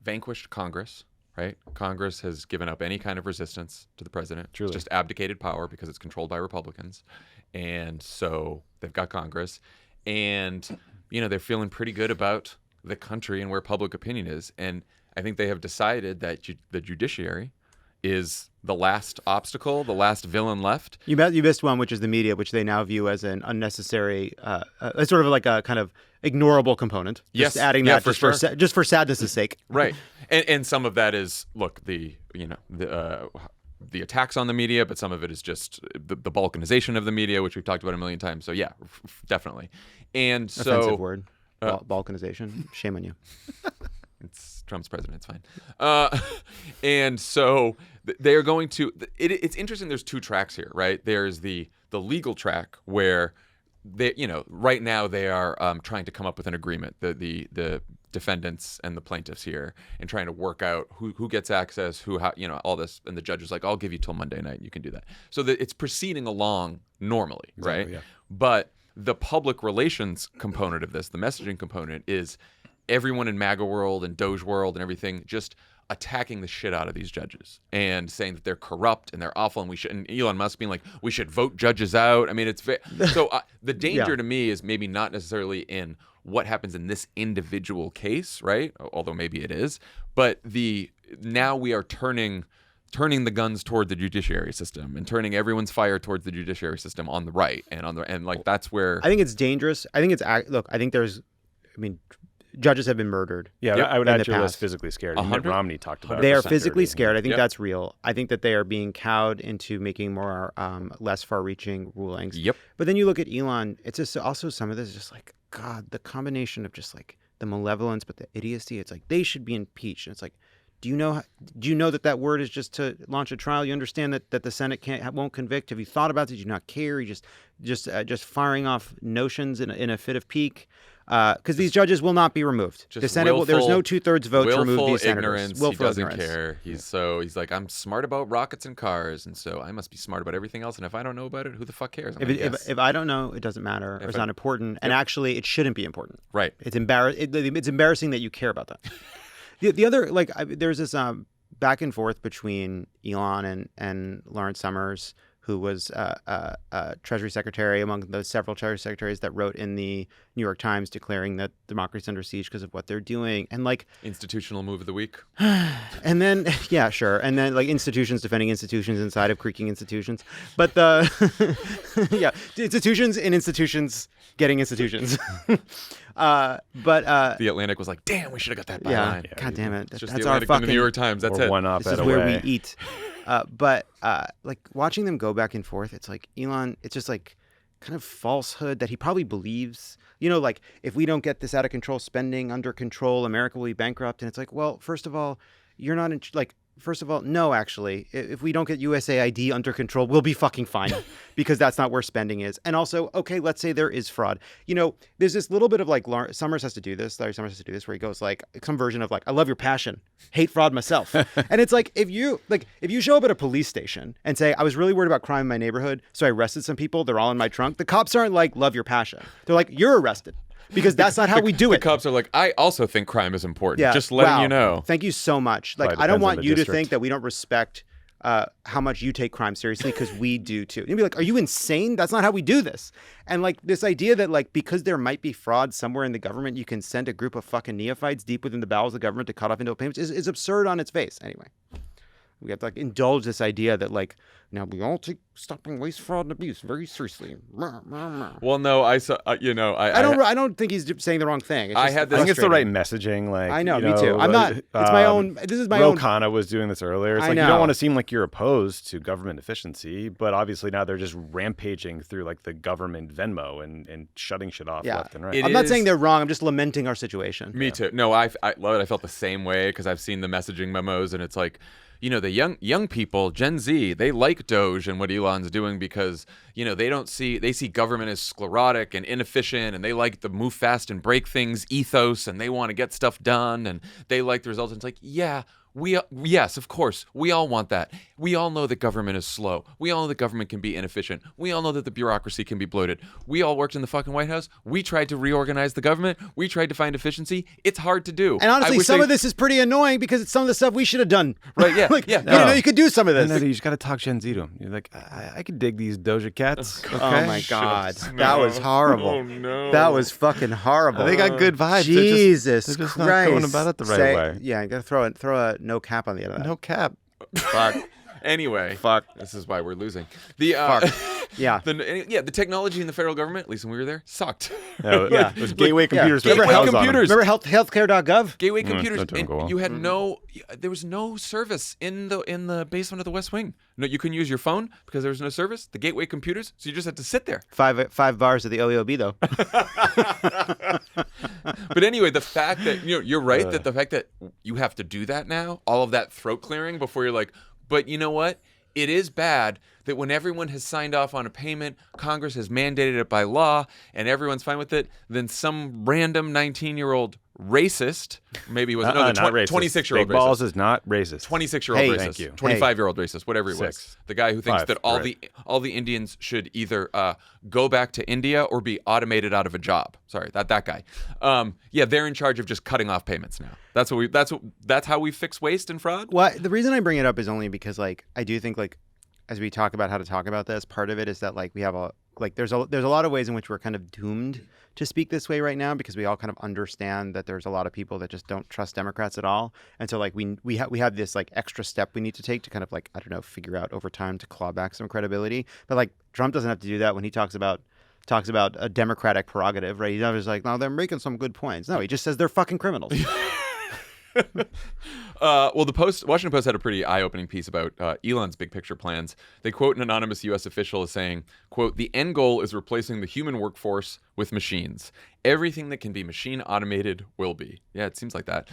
vanquished Congress. right? Congress has given up any kind of resistance to the president. Truly. It's just abdicated power because it's controlled by Republicans. And so they've got Congress. And, they're feeling pretty good about the country and where public opinion is. And I think they have decided that the judiciary is the last obstacle, the last villain left. You missed one, which is the media, which they now view as an unnecessary, sort of like a kind of ignorable component. Yes, just adding that for just sure. just for sadness' sake. Right. And some of that is, look, the attacks on the media, but some of it is just the balkanization of the media, which we've talked about a million times. So yeah, definitely. And so Offensive word. Balkanization. Shame on you. It's Trump's president. It's fine. And so they are going to. It's interesting. There's two tracks here, right? There's the legal track where they, right now they are trying to come up with an agreement. The defendants and the plaintiffs here, and trying to work out who gets access, all this. And the judge is like, I'll give you till Monday night. You can do that. So it's proceeding along normally, right? Yeah. But the public relations component of this, the messaging component, is everyone in MAGA world and Doge world and everything just attacking the shit out of these judges and saying that they're corrupt and they're awful, and we should. And Elon Musk being like, we should vote judges out. I mean, it's so the danger to me is maybe not necessarily in what happens in this individual case, right? Although maybe it is, but now we are turning the guns toward the judiciary system and turning everyone's fire towards the judiciary system on the right and like that's where I think it's dangerous. I think judges have been murdered. Yeah, Yep. I would in add the to your list past. physically scared. 100? Mitt Romney talked about it. They are for physically security. scared. I think Yep. that's real. I think that they are being cowed into making more less far-reaching rulings. Yep. But then you look at Elon. It's just also some of this is just like, God, the combination of just like the malevolence, but the idiocy. It's like they should be impeached. And it's like, do you know that word is just to launch a trial? You understand that the Senate won't convict? Have you thought about it? Do you not care? You just firing off notions in a fit of pique. Because these judges will not be removed. The Senate there's no 2/3 vote to remove these senators. Ignorance. Willful He doesn't ignorance. care. He's like, I'm smart about rockets and cars, and so I must be smart about everything else. And if I don't know about it, who the fuck cares? If I don't know, it doesn't matter. Or it's not important. And actually, it shouldn't be important. Right. It's embarrassing that you care about that. The other, there's this back and forth between Elon and Lawrence Summers, who was Treasury Secretary among the several Treasury Secretaries that wrote in the New York Times declaring that democracy's under siege because of what they're doing. And institutional move of the week. and then, yeah, sure. And then institutions defending institutions inside of creaking institutions. But institutions in institutions getting institutions. The Atlantic was like, damn, we should have got that by line. God damn it. It's just That's the our Atlantic and fucking the New York Times. That's Or it. one op This is at where away. we eat. But watching them go back and forth, it's like Elon, it's just like kind of falsehood that he probably believes. If we don't get this out of control spending under control, America will be bankrupt. And it's like, well, first of all, you're not first of all, no, actually, if we don't get USAID under control, we'll be fucking fine because that's not where spending is. And also, okay, let's say there is fraud. There's this little bit of Larry Summers has to do this where he goes some version of I love your passion, hate fraud myself. And it's if you show up at a police station and say, I was really worried about crime in my neighborhood, so I arrested some people, they're all in my trunk. The cops aren't love your passion. They're you're arrested. Because that's not how we do it. The cops are like, I also think crime is important. Yeah, Just letting you know. Thank you so much. Right, I don't depends on want the you to district. think that we don't respect how much you take crime seriously, because we do too. You'd be like, are you insane? That's not how we do this. And this idea that because there might be fraud somewhere in the government, you can send a group of fucking neophytes deep within the bowels of the government to cut off individual payments is absurd on its face. Anyway, we have to indulge this idea that now we all take stopping waste, fraud, and abuse very seriously. Well, no, I saw. I don't think he's saying the wrong thing. It's just I think it's the right messaging. I know, me too. I'm not. It's my own. This is my Ro own. Khanna was doing this earlier. It's I you know. don't want to seem like you're opposed to government efficiency, but obviously now they're just rampaging through the government Venmo and shutting shit off left and right. I'm not saying they're wrong. I'm just lamenting our situation. Me too. No, I love it. I felt the same way because I've seen the messaging memos, and it's the young people, Gen Z, they like Doge and what Elon's doing because, they see government as sclerotic and inefficient, and they like the move fast and break things ethos, and they want to get stuff done, and they like the results. And it's yeah, Yes, of course. We all want that. We all know that government is slow. We all know that government can be inefficient. We all know that the bureaucracy can be bloated. We all worked in the fucking White House. We tried to reorganize the government. We tried to find efficiency. It's hard to do. And honestly, some of this is pretty annoying because it's some of the stuff we should have done. Right, yeah. Like, yeah. you didn't know you could do some of this. No, you just got to talk Gen Z to them. You're like, I could dig these Doja Cats. Okay? Oh my God. That was horrible. Oh, no. That was fucking horrible. They got good vibes. Jesus they're just Christ. not going about it the right way. Yeah, you got to throw a no cap on the end of that. No cap. Fuck. Anyway, Fuck. This is why we're losing. The Yeah. the technology in the federal government, at least when we were there, sucked. Yeah. It was Gateway Computers. Gateway Remember Computers. Remember healthcare.gov? Gateway Computers. that didn't go well. You had there was no service in the basement of the West Wing. No, you couldn't use your phone because there was no service. The Gateway Computers, so you just had to sit there. Five bars of the OEOB though. But anyway, the fact that you're right that the fact that you have to do that now, all of that throat clearing before you're like, but you know what? It is bad that when everyone has signed off on a payment, Congress has mandated it by law, and everyone's fine with it, then some random 19-year-old racist, maybe he wasn't, not racist. 26-year-old Big racist. Balls is not racist. 26-year-old racist. Thank you. 25-year-old racist, whatever he was. 6. The guy who thinks 5, that all the Indians should either go back to India or be automated out of a job. Sorry, that guy. Yeah, they're in charge of just cutting off payments now. That's how we fix waste and fraud. Well, the reason I bring it up is only because like I do think like as we talk about how to talk about this, part of it is that like we have there's a lot of ways in which we're kind of doomed to speak this way right now because we all kind of understand that there's a lot of people that just don't trust Democrats at all, and so like we have this like extra step we need to take to kind of like I don't know figure out over time to claw back some credibility. But like Trump doesn't have to do that when he talks about a Democratic prerogative, right? He's not just like, no, they're making some good points. No, he just says they're fucking criminals. Well, the Washington Post had a pretty eye-opening piece about Elon's big picture plans. They quote an anonymous U.S. official as saying, quote, "The end goal is replacing the human workforce with machines. Everything that can be machine automated will be." Yeah, it seems like that.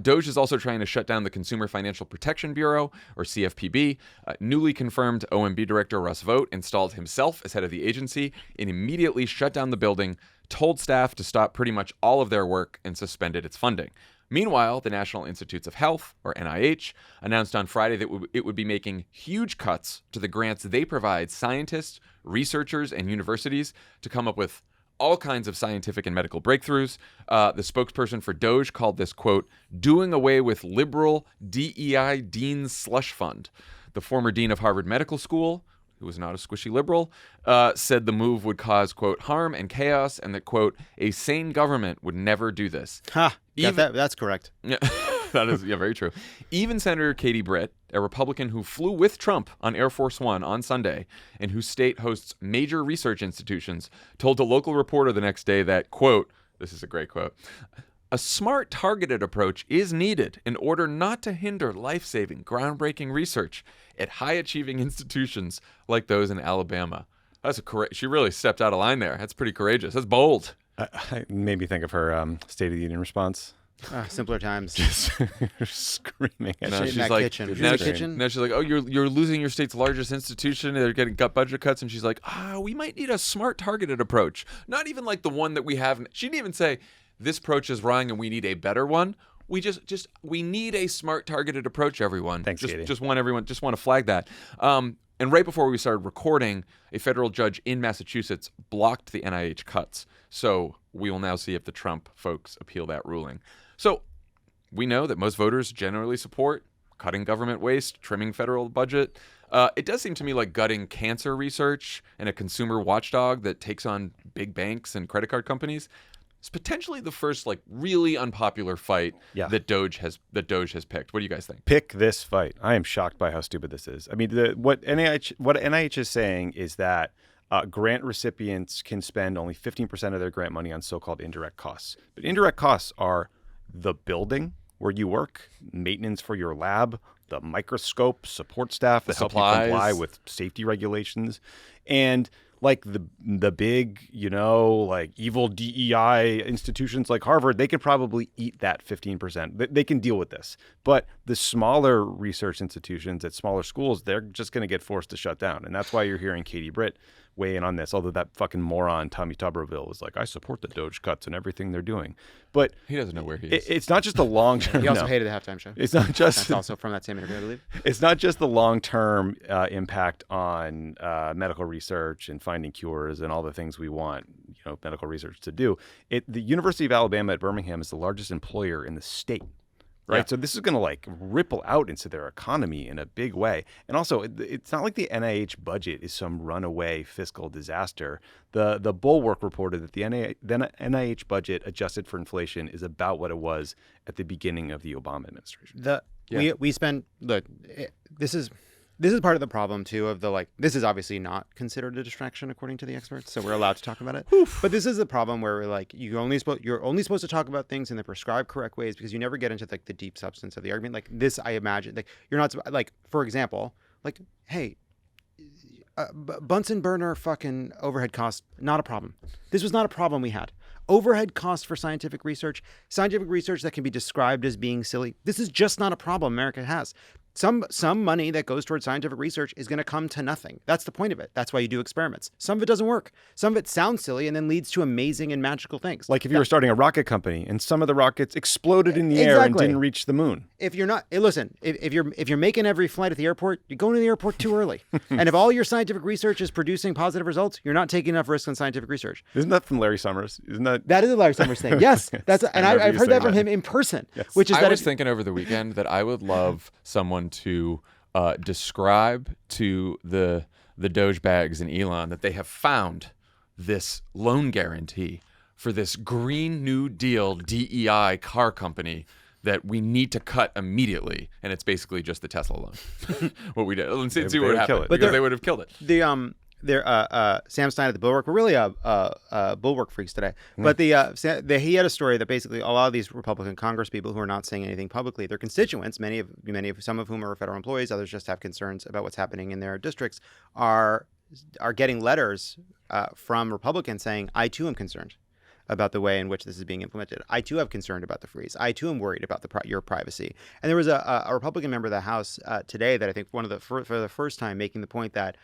Doge is also trying to shut down the Consumer Financial Protection Bureau, or CFPB. Newly confirmed OMB Director Russ Vought installed himself as head of the agency and immediately shut down the building, told staff to stop pretty much all of their work, and suspended its funding. Meanwhile, the National Institutes of Health, or NIH, announced on Friday that it would be making huge cuts to the grants they provide scientists, researchers, and universities to come up with all kinds of scientific and medical breakthroughs. The spokesperson for Doge called this, quote, "doing away with liberal DEI Dean's Slush Fund." The former dean of Harvard Medical School, who was not a squishy liberal, said the move would cause, quote, "harm and chaos," and that, quote, "a sane government would never do this." Ha! That's correct. Yeah, that is very true. Even Senator Katie Britt, a Republican who flew with Trump on Air Force One on Sunday and whose state hosts major research institutions, told a local reporter the next day that, quote, this is a great quote, "a smart, targeted approach is needed in order not to hinder life-saving, groundbreaking research at high-achieving institutions like those in Alabama." That's she really stepped out of line there. That's pretty courageous. That's bold. It made me think of her State of the Union response. Simpler times. Just screaming at Now you. she's in that like, kitchen. now, In the she- kitchen? now she's like, "Oh, you're losing your state's largest institution. They're getting gut budget cuts," and she's like, "We might need a smart, targeted approach. Not even like the one that we have." She didn't even say this approach is wrong and we need a better one. We we need a smart, targeted approach. Everyone, Thanks, Katie. just want to flag that. And right before we started recording, a federal judge in Massachusetts blocked the NIH cuts. So we will now see if the Trump folks appeal that ruling. So we know that most voters generally support cutting government waste, trimming federal budget. It does seem to me like gutting cancer research and a consumer watchdog that takes on big banks and credit card companies is potentially the first like really unpopular fight that Doge has picked. What do you guys think? Pick this fight. I am shocked by how stupid this is. I mean, what NIH is saying is that grant recipients can spend only 15% of their grant money on so-called indirect costs. But indirect costs are the building where you work, maintenance for your lab, the microscope, support staff that help you comply with safety regulations. And like the big, like evil DEI institutions like Harvard, they could probably eat that 15%. They can deal with this. But the smaller research institutions at smaller schools, they're just going to get forced to shut down. And that's why you're hearing Katie Britt weigh in on this, although that fucking moron Tommy Tuberville was like, I support the Doge cuts and everything they're doing. But he doesn't know where he is. It's not just the long term. He also hated the halftime show. It's not just that's also from that same interview, I believe. It's not just the long term impact on medical research and finding cures and all the things we want medical research to do. The University of Alabama at Birmingham is the largest employer in the state. Right. Yeah. So this is going to like ripple out into their economy in a big way. And also, it's not like the NIH budget is some runaway fiscal disaster. The Bulwark reported that the NIH budget adjusted for inflation is about what it was at the beginning of the Obama administration. We spend this is part of the problem too of the like, this is obviously not considered a distraction according to the experts, so we're allowed to talk about it. But this is the problem where we're like, you're only supposed to talk about things in the prescribed correct ways because you never get into like the deep substance of the argument. Like this, I imagine, like you're not like, for example, like, hey, Bunsen burner fucking overhead costs, not a problem. This was not a problem we had. Overhead costs for scientific research that can be described as being silly. This is just not a problem America has. Some money that goes towards scientific research is going to come to nothing. That's the point of it. That's why you do experiments. Some of it doesn't work. Some of it sounds silly and then leads to amazing and magical things. Like if you were starting a rocket company and some of the rockets exploded in the air and didn't reach the moon. If you're not, listen, if you're making every flight at the airport, you're going to the airport too early. And if all your scientific research is producing positive results, you're not taking enough risk on scientific research. Isn't that from Larry Summers? That is a Larry Summers thing. Yes, I've heard that from him in person. Yes. Which is I was thinking over the weekend that I would love someone to describe to the Doge bags and Elon that they have found this loan guarantee for this Green New Deal DEI car company that we need to cut immediately, and it's basically just the Tesla loan. What we did, let's see what would happen, because they would have killed it. Sam Stein at the Bulwark. We're really Bulwark freaks today. But he had a story that basically a lot of these Republican Congress people who are not saying anything publicly, their constituents, some of whom are federal employees, others just have concerns about what's happening in their districts, are getting letters from Republicans saying, I too am concerned about the way in which this is being implemented. I too have concern about the freeze. I too am worried about your privacy. And there was a Republican member of the House today that I think for the first time making the point that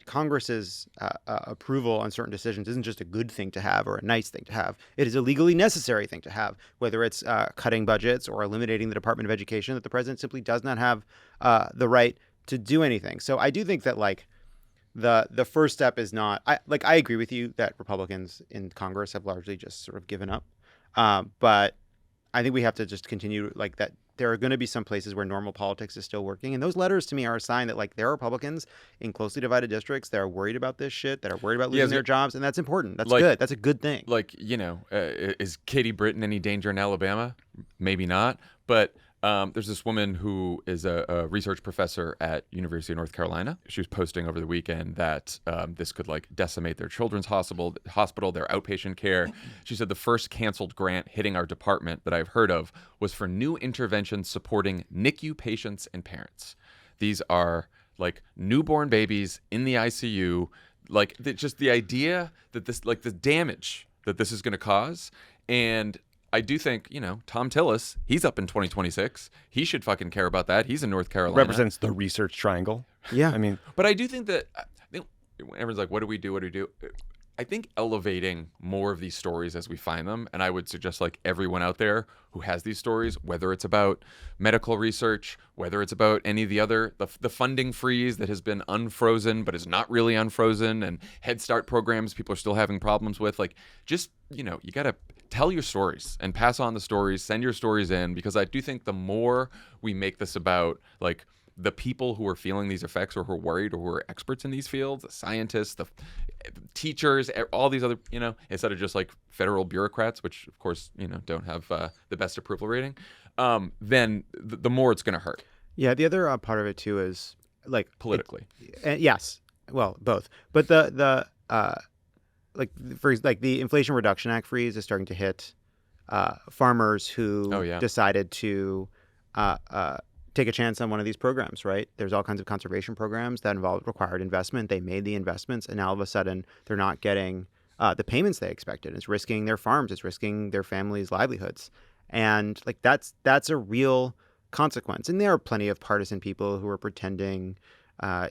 Congress's approval on certain decisions isn't just a good thing to have or a nice thing to have. It is a legally necessary thing to have, whether it's cutting budgets or eliminating the Department of Education, that the president simply does not have the right to do anything. So I do think that like the first step is not, I agree with you that Republicans in Congress have largely just sort of given up. But I think we have to just continue like that. There are going to be some places where normal politics is still working. And those letters to me are a sign that like there are Republicans in closely divided districts that are worried about this shit, that are worried about losing their jobs. And that's important. That's good. That's a good thing. Like, is Katie Britt in any danger in Alabama? Maybe not. But there's this woman who is a research professor at University of North Carolina. She was posting over the weekend that this could like decimate their children's hospital, their outpatient care. She said the first canceled grant hitting our department that I've heard of was for new interventions supporting NICU patients and parents. These are like newborn babies in the ICU, like just the idea that this, like the damage that this is going to cause. And I do think, Tom Tillis, he's up in 2026. He should fucking care about that. He's in North Carolina. Represents the research triangle. Yeah. I mean, but I do think that everyone's like, what do we do? What do we do? I think elevating more of these stories as we find them, and I would suggest like everyone out there who has these stories, whether it's about medical research, whether it's about any of the other, the funding freeze that has been unfrozen but is not really unfrozen, and Head Start programs people are still having problems with, like just, you got to tell your stories and pass on the stories, send your stories in, because I do think the more we make this about like the people who are feeling these effects or who are worried or who are experts in these fields, the scientists, the teachers, all these other, instead of just like federal bureaucrats, which of course, don't have the best approval rating, then the more it's going to hurt. Yeah. The other part of it too is like politically. Yes. Well, both. But the Inflation Reduction Act freeze is starting to hit farmers who decided to take a chance on one of these programs, right? There's all kinds of conservation programs that involve required investment. They made the investments, and now all of a sudden they're not getting the payments they expected. It's risking their farms. It's risking their families' livelihoods. And like that's a real consequence. And there are plenty of partisan people who are pretending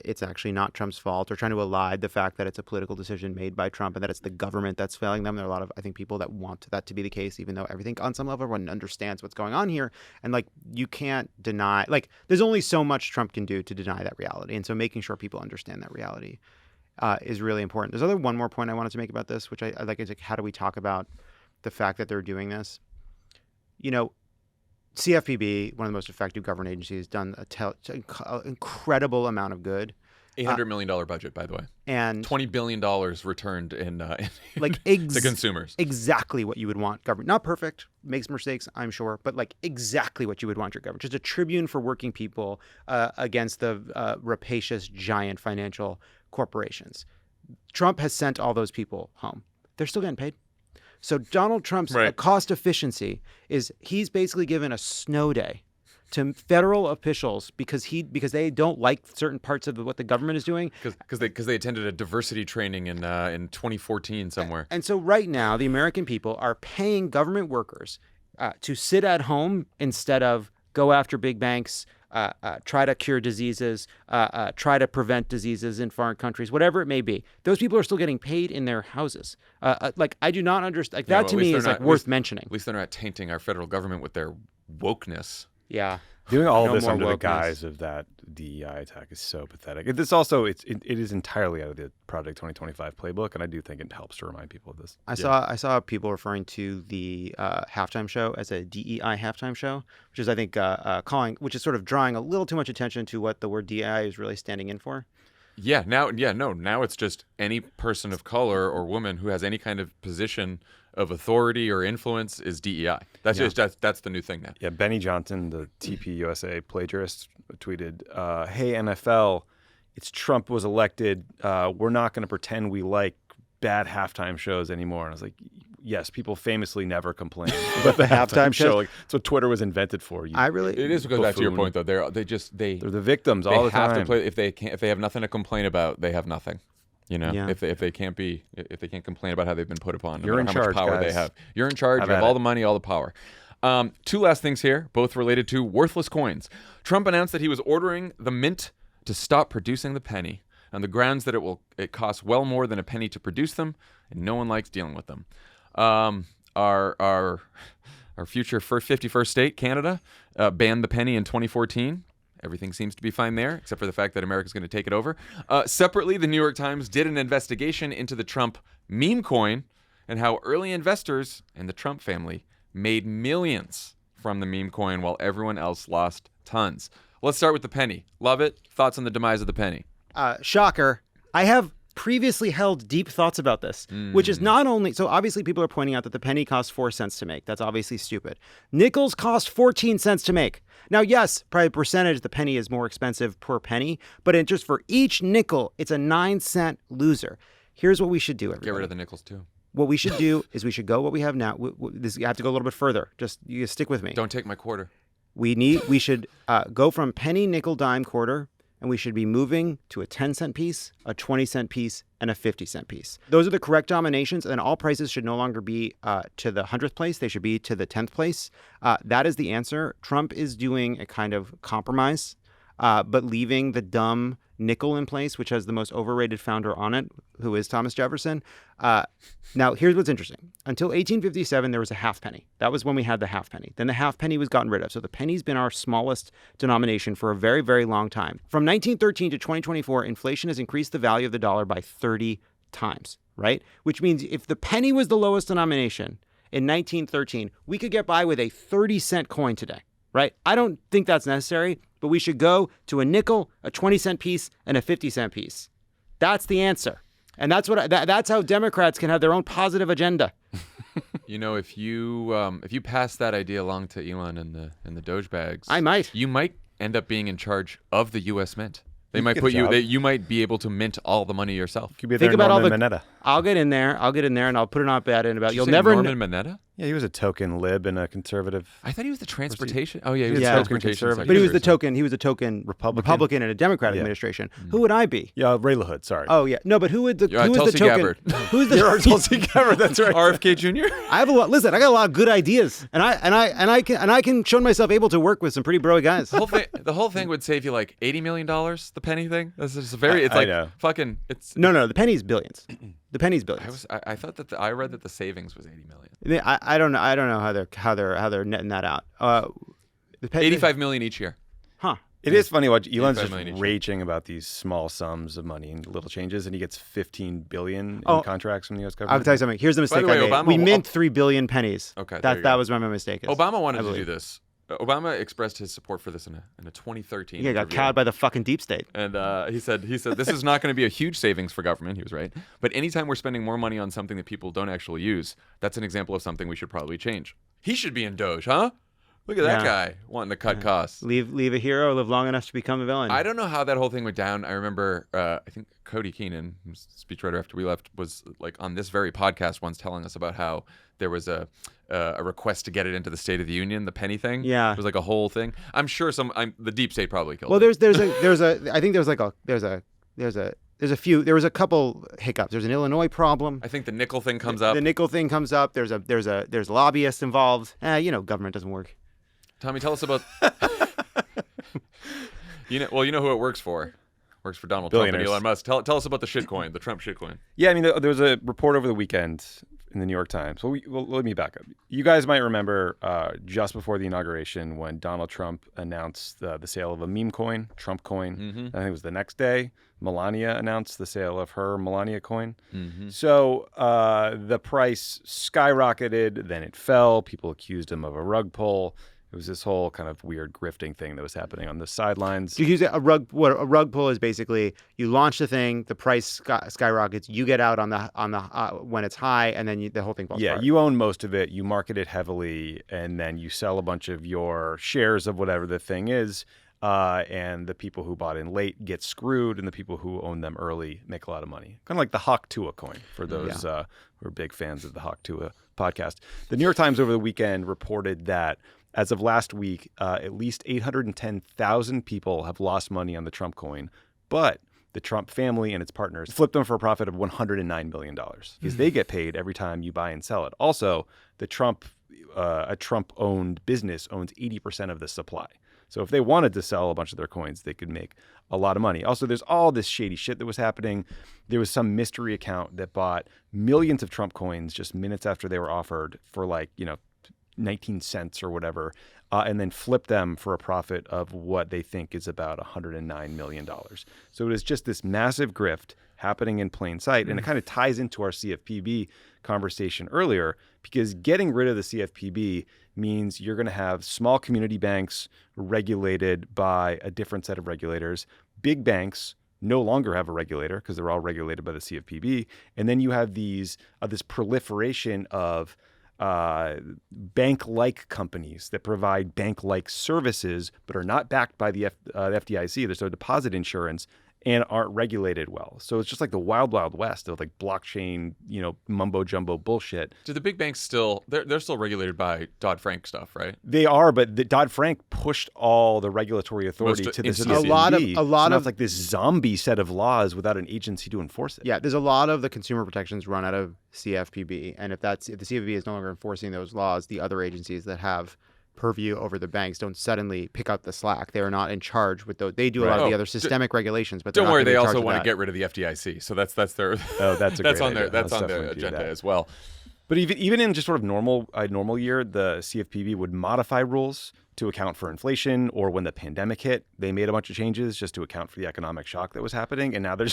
it's actually not Trump's fault, or trying to elide the fact that it's a political decision made by Trump and that it's the government that's failing them. There are a lot of, I think, people that want that to be the case, even though everything on some level everyone understands what's going on here. And like, you can't deny, like, there's only so much Trump can do to deny that reality. And so making sure people understand that reality is really important. There's one more point I wanted to make about this, which I like, is like, how do we talk about the fact that they're doing this? You know, CFPB, one of the most effective government agencies, done an incredible amount of good. $800 million budget, by the way, and $20 billion returned in like to consumers. Exactly what you would want government. Not perfect, makes mistakes, I'm sure, but like exactly what you would want your government. Just a tribune for working people against the rapacious giant financial corporations. Trump has sent all those people home. They're still getting paid. So Donald Trump's cost efficiency is he's basically given a snow day to federal officials because they don't like certain parts of what the government is doing. Because they attended a diversity training in 2014 somewhere. And so right now, the American people are paying government workers to sit at home instead of go after big banks, try to cure diseases, try to prevent diseases in foreign countries, whatever it may be. Those people are still getting paid in their houses. Like, I do not understand. Like, that to me is like worth mentioning. At least they're not tainting our federal government with their wokeness. Yeah. Doing all of this under the guise of that DEI attack is so pathetic. This also, it is entirely out of the Project 2025 playbook, and I do think it helps to remind people of this. I saw people referring to the halftime show as a DEI halftime show, which is, I think, which is sort of drawing a little too much attention to what the word DEI is really standing in for. Now it's just any person of color or woman who has any kind of position of authority or influence is DEI. That's that's the new thing now. Yeah, Benny Johnson, the TP USA plagiarist, tweeted, "Hey NFL, it's Trump was elected. We're not going to pretend we like bad halftime shows anymore." And I was like, yes, people famously never complain about the halftime show. Like, that's what Twitter was invented for. It is because back to your point though. They're the victims all the time. They have to play if they have nothing to complain about, they have nothing. You know, if they can't complain about how they've been put upon, you're in charge, how much power guys. They have. You're in charge. You have all the money, all the power. Two last things here, both related to worthless coins. Trump announced that he was ordering the mint to stop producing the penny on the grounds that it costs well more than a penny to produce them, and no one likes dealing with them. Our future 51st state, Canada, banned the penny in 2014. Everything seems to be fine there, except for the fact that America's going to take it over. Separately, the New York Times did an investigation into the Trump meme coin and how early investors in the Trump family made millions from the meme coin while everyone else lost tons. Let's start with the penny. Lovett, thoughts on the demise of the penny? Shocker. I have previously held deep thoughts about this, which is not only, so obviously people are pointing out that the penny costs 4 cents to make. That's obviously stupid. Nickels cost 14 cents to make. Now, yes, probably percentage, the penny is more expensive per penny, but just for each nickel, it's a 9-cent loser. Here's what we should do, everybody. Get rid of the nickels, too. What we should do is we should go what we have now. You have to go a little bit further. Just you stick with me. Don't take my quarter. We should go from penny, nickel, dime, quarter, and we should be moving to a 10-cent piece, a 20-cent piece, and a 50-cent piece. Those are the correct dominations, and all prices should no longer be to the 100th place. They should be to the 10th place. That is the answer. Trump is doing a kind of compromise, but leaving the dumb nickel in place, which has the most overrated founder on it, who is Thomas Jefferson. Now, here's what's interesting. Until 1857, there was a half penny. That was when we had the half penny. Then the half penny was gotten rid of. So the penny's been our smallest denomination for a very, very long time. From 1913 to 2024, inflation has increased the value of the dollar by 30 times, right? Which means if the penny was the lowest denomination in 1913, we could get by with a 30-cent coin today, right? I don't think that's necessary, but we should go to a nickel, a 20-cent piece, and a 50-cent piece. That's the answer. And that's how Democrats can have their own positive agenda. You know, if you pass that idea along to Elon and the Doge bags, you might end up being in charge of the U.S. Mint. They might put you. You might be able to mint all the money yourself. Could be Think about all the. Minetta. I'll get in there, and I'll put an op-ed in about. Did you You'll say never. Norman Mineta? Yeah, he was a token lib and a conservative. I thought he was the transportation. Oh yeah, he was Yeah. the transportation. Conservative. But he was the secretary. token. He was a token Republican in a Democratic administration. Mm. Who would I be? Yeah, Ray LaHood. Sorry. Oh yeah, no, but who would the who is Tulsi the token? Gabbard. Who's the Tulsi Gabbard. That's right. RFK Jr. I have a lot. Listen, I got a lot of good ideas, and I can show myself able to work with some pretty bro guys. The whole thing would save you like $80 million. The penny thing. This is very. It's I like know. fucking. It's. No, the penny's billions. The penny's billions. I thought that I read that the savings was 80 million. I don't know. I don't know how they're netting that out. 85 million each year. Huh. It is funny watch Elon's 85 just million each year. raging about these small sums of money and little changes, and he gets 15 billion in Oh, contracts from the U.S. government. I'll tell you something. Here's the mistake the way, I made. Obama- We mint 3 billion pennies. Okay, there that you that go. was my mistake. Obama wanted I to do believe. this. Obama expressed his support for this in a 2013 Yeah, got interview. cowed by the fucking deep state. And he said this is not going to be a huge savings for government. He was right. But anytime we're spending more money on something that people don't actually use, that's an example of something we should probably change. He should be in Doge, huh? Look at that Yeah. guy wanting to cut costs. Leave a hero, live long enough to become a villain. I don't know how that whole thing went down. I remember, I think Cody Keenan, who's speechwriter after we left, was like on this very podcast once telling us about how there was a request to get it into the State of the Union, the penny thing. Yeah. It was like a whole thing. I'm sure the deep state probably killed Well, it. there's a couple hiccups. There's an Illinois problem. I think the nickel thing comes up. The nickel thing comes up. There's lobbyists involved. Government doesn't work. Tommy, tell us about. you know who it works for. Works for Donald Trump and Billionaires. Elon Musk. Tell us about the shitcoin, the Trump shitcoin. Yeah, I mean, there was a report over the weekend in the New York Times. Well, let me back up. You guys might remember just before the inauguration when Donald Trump announced the sale of a meme coin, Trump coin. Mm-hmm. I think it was the next day. Melania announced the sale of her Melania coin. Mm-hmm. So the price skyrocketed, then it fell. People accused him of a rug pull. It was this whole kind of weird grifting thing that was happening on the sidelines. You use a rug. What a rug pull is basically, you launch the thing, the price skyrockets, you get out on the when it's high, and then the whole thing falls apart. You own most of it. You market it heavily, and then you sell a bunch of your shares of whatever the thing is. And the people who bought in late get screwed, and the people who own them early make a lot of money. Kind of like the Hawk Tuah coin for those who are big fans of the Hawk Tuah podcast. The New York Times over the weekend reported that as of last week, at least 810,000 people have lost money on the Trump coin, but the Trump family and its partners flipped them for a profit of $109 million because they get paid every time you buy and sell it. Also, a Trump-owned business owns 80% of the supply. So if they wanted to sell a bunch of their coins, they could make a lot of money. Also, there's all this shady shit that was happening. There was some mystery account that bought millions of Trump coins just minutes after they were offered for 19 cents or whatever, and then flip them for a profit of what they think is about $109 million. So it is just this massive grift happening in plain sight. And it kind of ties into our CFPB conversation earlier, because getting rid of the CFPB means you're going to have small community banks regulated by a different set of regulators. Big banks no longer have a regulator because they're all regulated by the CFPB. And then you have this proliferation of bank-like companies that provide bank-like services but are not backed by the FDIC. There's no deposit insurance and aren't regulated well. So it's just like the wild, wild west of like blockchain, mumbo-jumbo bullshit. Do the big banks they're still regulated by Dodd-Frank stuff, right? They are, but the Dodd-Frank pushed all the regulatory authority to the institutions. CFPB. A lot of like this zombie set of laws without an agency to enforce it. Yeah, there's a lot of the consumer protections run out of CFPB, and if the CFPB is no longer enforcing those laws, the other agencies that have purview over the banks don't suddenly pick up the slack. They are not in charge with those. They do a lot of the other systemic regulations, but don't worry, they also want to get rid of the FDIC. So that's their that's a that's great on their idea. that's Let's on their definitely do agenda that. as well. But even in just sort of a normal year, the CFPB would modify rules to account for inflation, or when the pandemic hit, they made a bunch of changes just to account for the economic shock that was happening. And now there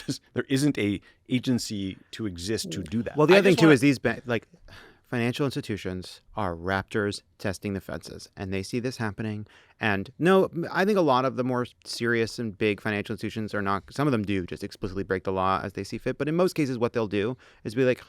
isn't a agency to exist to do that. Well, the other thing too is these financial institutions are raptors testing the fences, and they see this happening. And no, I think a lot of the more serious and big financial institutions are not. Some of them do just explicitly break the law as they see fit. But in most cases, what they'll do is be like,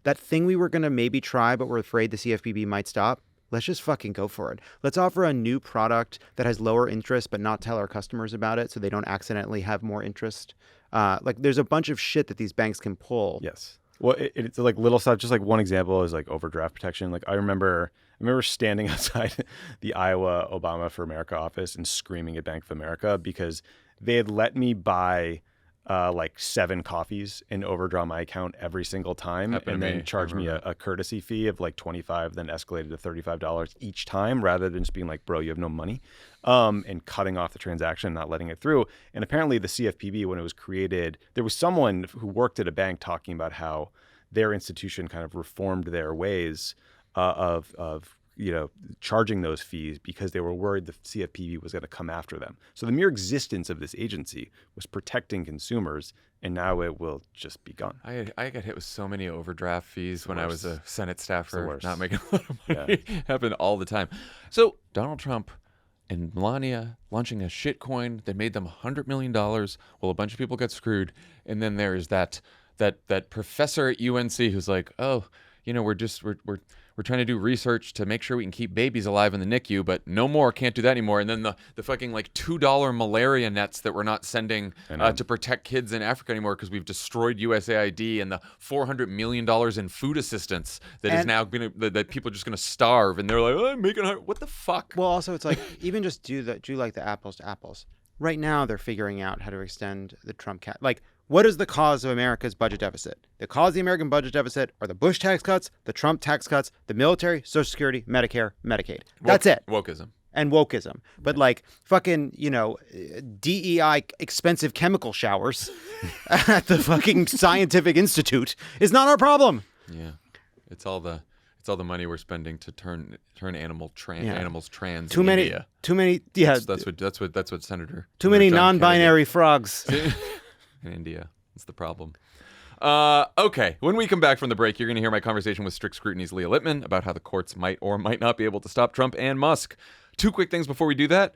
that thing we were going to maybe try, but we're afraid the CFPB might stop. Let's just fucking go for it. Let's offer a new product that has lower interest, but not tell our customers about it so they don't accidentally have more interest. There's a bunch of shit that these banks can pull. Yes. Well, it's like little stuff. Just like one example is like overdraft protection. Like I remember standing outside the Iowa Obama for America office and screaming at Bank of America because they had let me buy like 7 coffees and overdraw my account every single time, and then charge me a courtesy fee of like $25, then escalated to $35 each time, rather than just being like, bro, you have no money, and cutting off the transaction, not letting it through. And apparently the CFPB, when it was created, there was someone who worked at a bank talking about how their institution kind of reformed their ways of charging those fees because they were worried the CFPB was going to come after them. So the mere existence of this agency was protecting consumers, and now it will just be gone. I got hit with so many overdraft fees when I was a Senate staffer, It's not making a lot of money. Happened all the time. So Donald Trump and Melania launching a shit coin that made them $100 million. Well, a bunch of people got screwed. And then there's that professor at UNC who's like, oh, we're trying to do research to make sure we can keep babies alive in the NICU, but no more, can't do that anymore. And then the fucking like $2 malaria nets that we're not sending to protect kids in Africa anymore because we've destroyed USAID, and the $400 million in food assistance that people are just going to starve. And they're like, oh, I'm making what the fuck? Well, also it's like, even just do like the apples to apples. Right now they're figuring out how to extend the Trump cap. Like, what is the cause of America's budget deficit? The cause of the American budget deficit are the Bush tax cuts, the Trump tax cuts, the military, Social Security, Medicare, Medicaid. That's it. Wokeism. And wokeism. But like fucking, DEI expensive chemical showers at the fucking scientific institute is not our problem. Yeah. It's all the money we're spending to turn animals trans. Too many. Yeah. That's what Senator. Too many John non-binary frogs. In India. That's the problem. Okay. When we come back from the break, you're going to hear my conversation with Strict Scrutiny's Leah Litman about how the courts might or might not be able to stop Trump and Musk. 2 quick things before we do that.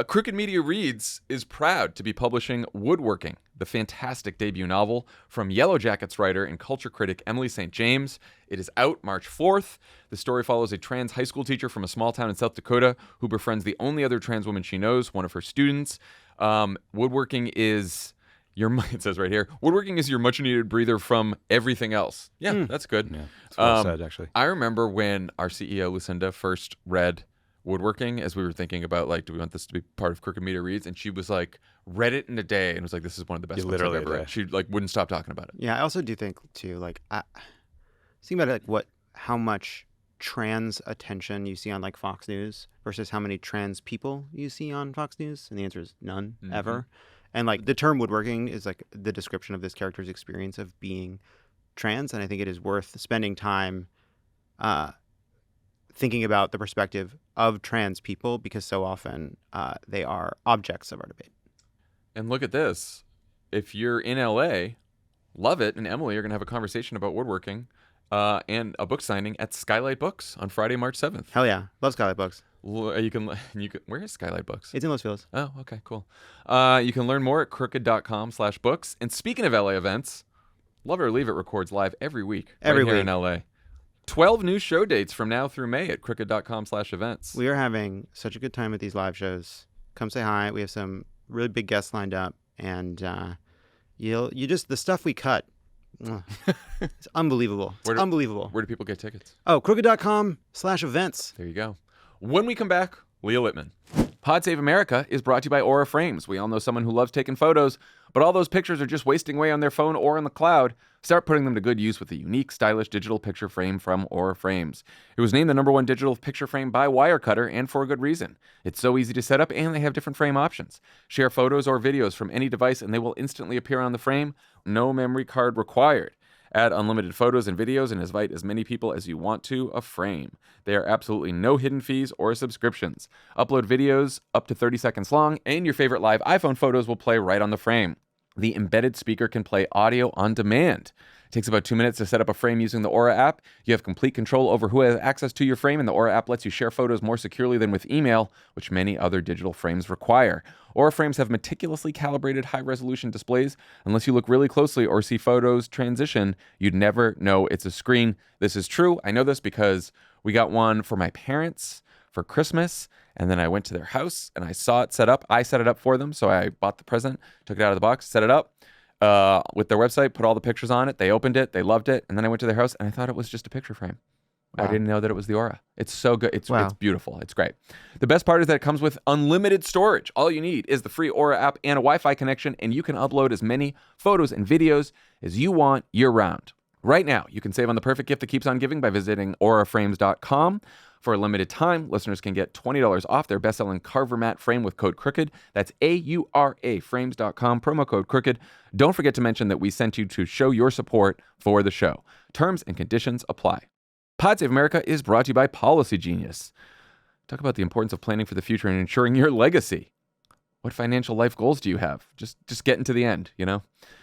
Crooked Media Reads is proud to be publishing Woodworking, the fantastic debut novel from Yellow Jackets writer and culture critic Emily St. James. It is out March 4th. The story follows a trans high school teacher from a small town in South Dakota who befriends the only other trans woman she knows, one of her students. Woodworking is... it says right here, woodworking is your much-needed breather from everything else. Yeah, that's good. Yeah, it's well said, actually. I remember when our CEO, Lucinda, first read Woodworking, as we were thinking about, like, do we want this to be part of Crooked Media Reads? And she was like, read it in a day, and was like, this is one of the best books I've ever read. She, like, wouldn't stop talking about it. Yeah, I also do think, too, like, think about it, like, how much trans attention you see on, like, Fox News versus how many trans people you see on Fox News, and the answer is none, ever. And like the term woodworking is like the description of this character's experience of being trans. And I think it is worth spending time thinking about the perspective of trans people, because so often they are objects of our debate. And look at this. If you're in LA, Lovett and Emily are going to have a conversation about woodworking and a book signing at Skylight Books on Friday, March 7th. Hell yeah. Love Skylight Books. You can. Where is Skylight Books? It's in Los Feliz. Oh, okay, cool. You can learn more at crooked.com/books. And speaking of LA events, Love It or Leave It records live every week. Every here week in LA. 12 new show dates from now through May at crooked.com/events. We are having such a good time at these live shows. Come say hi. We have some really big guests lined up, and you just the stuff we cut. It's unbelievable. Unbelievable. Where do people get tickets? Oh, crooked.com/events. There you go. When we come back, Leah Litman. Pod Save America is brought to you by Aura Frames. We all know someone who loves taking photos, but all those pictures are just wasting away on their phone or in the cloud. Start putting them to good use with a unique, stylish digital picture frame from Aura Frames. It was named the #1 digital picture frame by Wirecutter, and for a good reason. It's so easy to set up, and they have different frame options. Share photos or videos from any device, and they will instantly appear on the frame. No memory card required. Add unlimited photos and videos and invite as many people as you want to a frame. There are absolutely no hidden fees or subscriptions. Upload videos up to 30 seconds long, and your favorite live iPhone photos will play right on the frame. The embedded speaker can play audio on demand. It takes about 2 minutes to set up a frame using the Aura app. You have complete control over who has access to your frame, and the Aura app lets you share photos more securely than with email, which many other digital frames require. Aura frames have meticulously calibrated high-resolution displays. Unless you look really closely or see photos transition, you'd never know it's a screen. This is true. I know this because we got one for my parents for Christmas, and then I went to their house and I saw it set up. I set it up for them, so I bought the present, took it out of the box, set it up. with their website, put all the pictures on it. They opened it. They loved it. And then I went to their house and I thought it was just a picture frame. Wow. I didn't know that it was the Aura. It's so good. It's beautiful. It's great. The best part is that it comes with unlimited storage. All you need is the free Aura app and a Wi-Fi connection, and you can upload as many photos and videos as you want year-round. Right now, you can save on the perfect gift that keeps on giving by visiting auraframes.com. For a limited time, listeners can get $20 off their best-selling Carver mat frame with code CROOKED. That's AURA frames.com, promo code CROOKED. Don't forget to mention that we sent you to show your support for the show. Terms and conditions apply. Pod Save America is brought to you by Policy Genius. Talk about the importance of planning for the future and ensuring your legacy. What financial life goals do you have? Just getting to the end,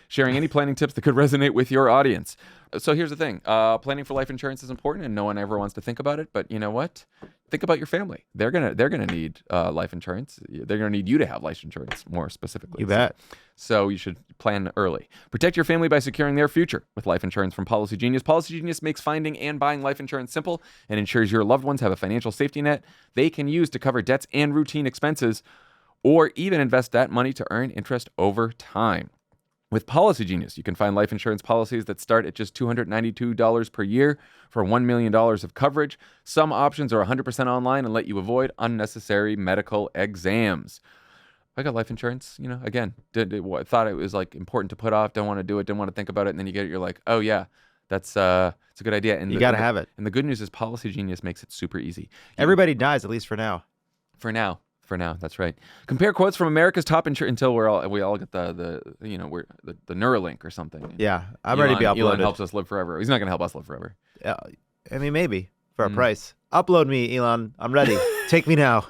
Sharing any planning tips that could resonate with your audience. So here's the thing. Planning for life insurance is important, and no one ever wants to think about it. But you know what? Think about your family. They're gonna need life insurance. They're gonna need you to have life insurance, more specifically. You bet. So you should plan early. Protect your family by securing their future with life insurance from Policy Genius. Policy Genius makes finding and buying life insurance simple and ensures your loved ones have a financial safety net they can use to cover debts and routine expenses, or even invest that money to earn interest over time. With Policy Genius, you can find life insurance policies that start at just $292 per year for $1 million of coverage. Some options are 100% online and let you avoid unnecessary medical exams. I got life insurance, again, thought it was important to put off, don't want to do it, didn't want to think about it, and then you get it, you're like, oh yeah, it's a good idea. And you got to have it. And the good news is Policy Genius makes it super easy. Everybody dies, at least for now. For now, that's right. Compare quotes from America's top insurance until we all get the Neuralink or something. Yeah, I'm ready to be uploaded. Elon helps us live forever. He's not going to help us live forever. Maybe for a price. Upload me, Elon. I'm ready. Take me now.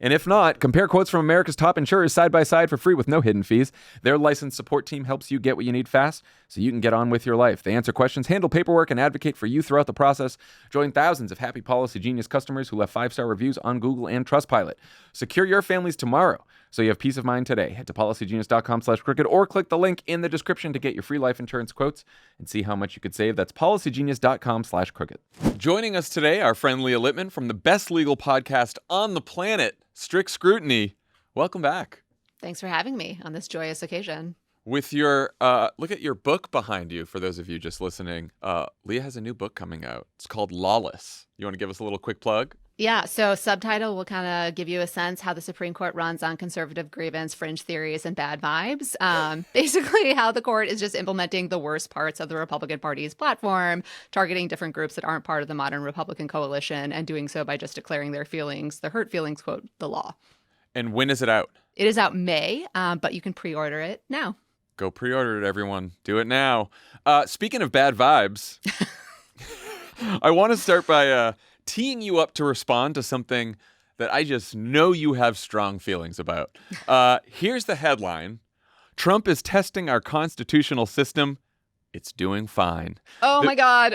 And if not, compare quotes from America's top insurers side by side for free with no hidden fees. Their licensed support team helps you get what you need fast so you can get on with your life. They answer questions, handle paperwork, and advocate for you throughout the process. Join thousands of happy Policy Genius customers who left 5-star reviews on Google and Trustpilot. Secure your families tomorrow so you have peace of mind today. Head to policygenius.com/crooked or click the link in the description to get your free life insurance quotes and see how much you could save. That's policygenius.com/crooked. Joining us today, our friend Leah Litman from the best legal podcast on the planet, Strict Scrutiny. Welcome back. Thanks for having me on this joyous occasion. With your, look at your book behind you, for those of you just listening. Leah has a new book coming out. It's called Lawless. You want to give us a little quick plug? Yeah, so subtitle will kind of give you a sense how the Supreme Court runs on conservative grievance, fringe theories, and bad vibes. Basically, how the court is just implementing the worst parts of the Republican Party's platform, targeting different groups that aren't part of the modern Republican coalition, and doing so by just declaring their hurt feelings, quote, the law. And when is it out? It is out May, but you can pre-order it now. Go pre-order it, everyone. Do it now. Speaking of bad vibes, I want to start by teeing you up to respond to something that I just know you have strong feelings about. Here's the headline. Trump is testing our constitutional system. It's doing fine. Oh, my God.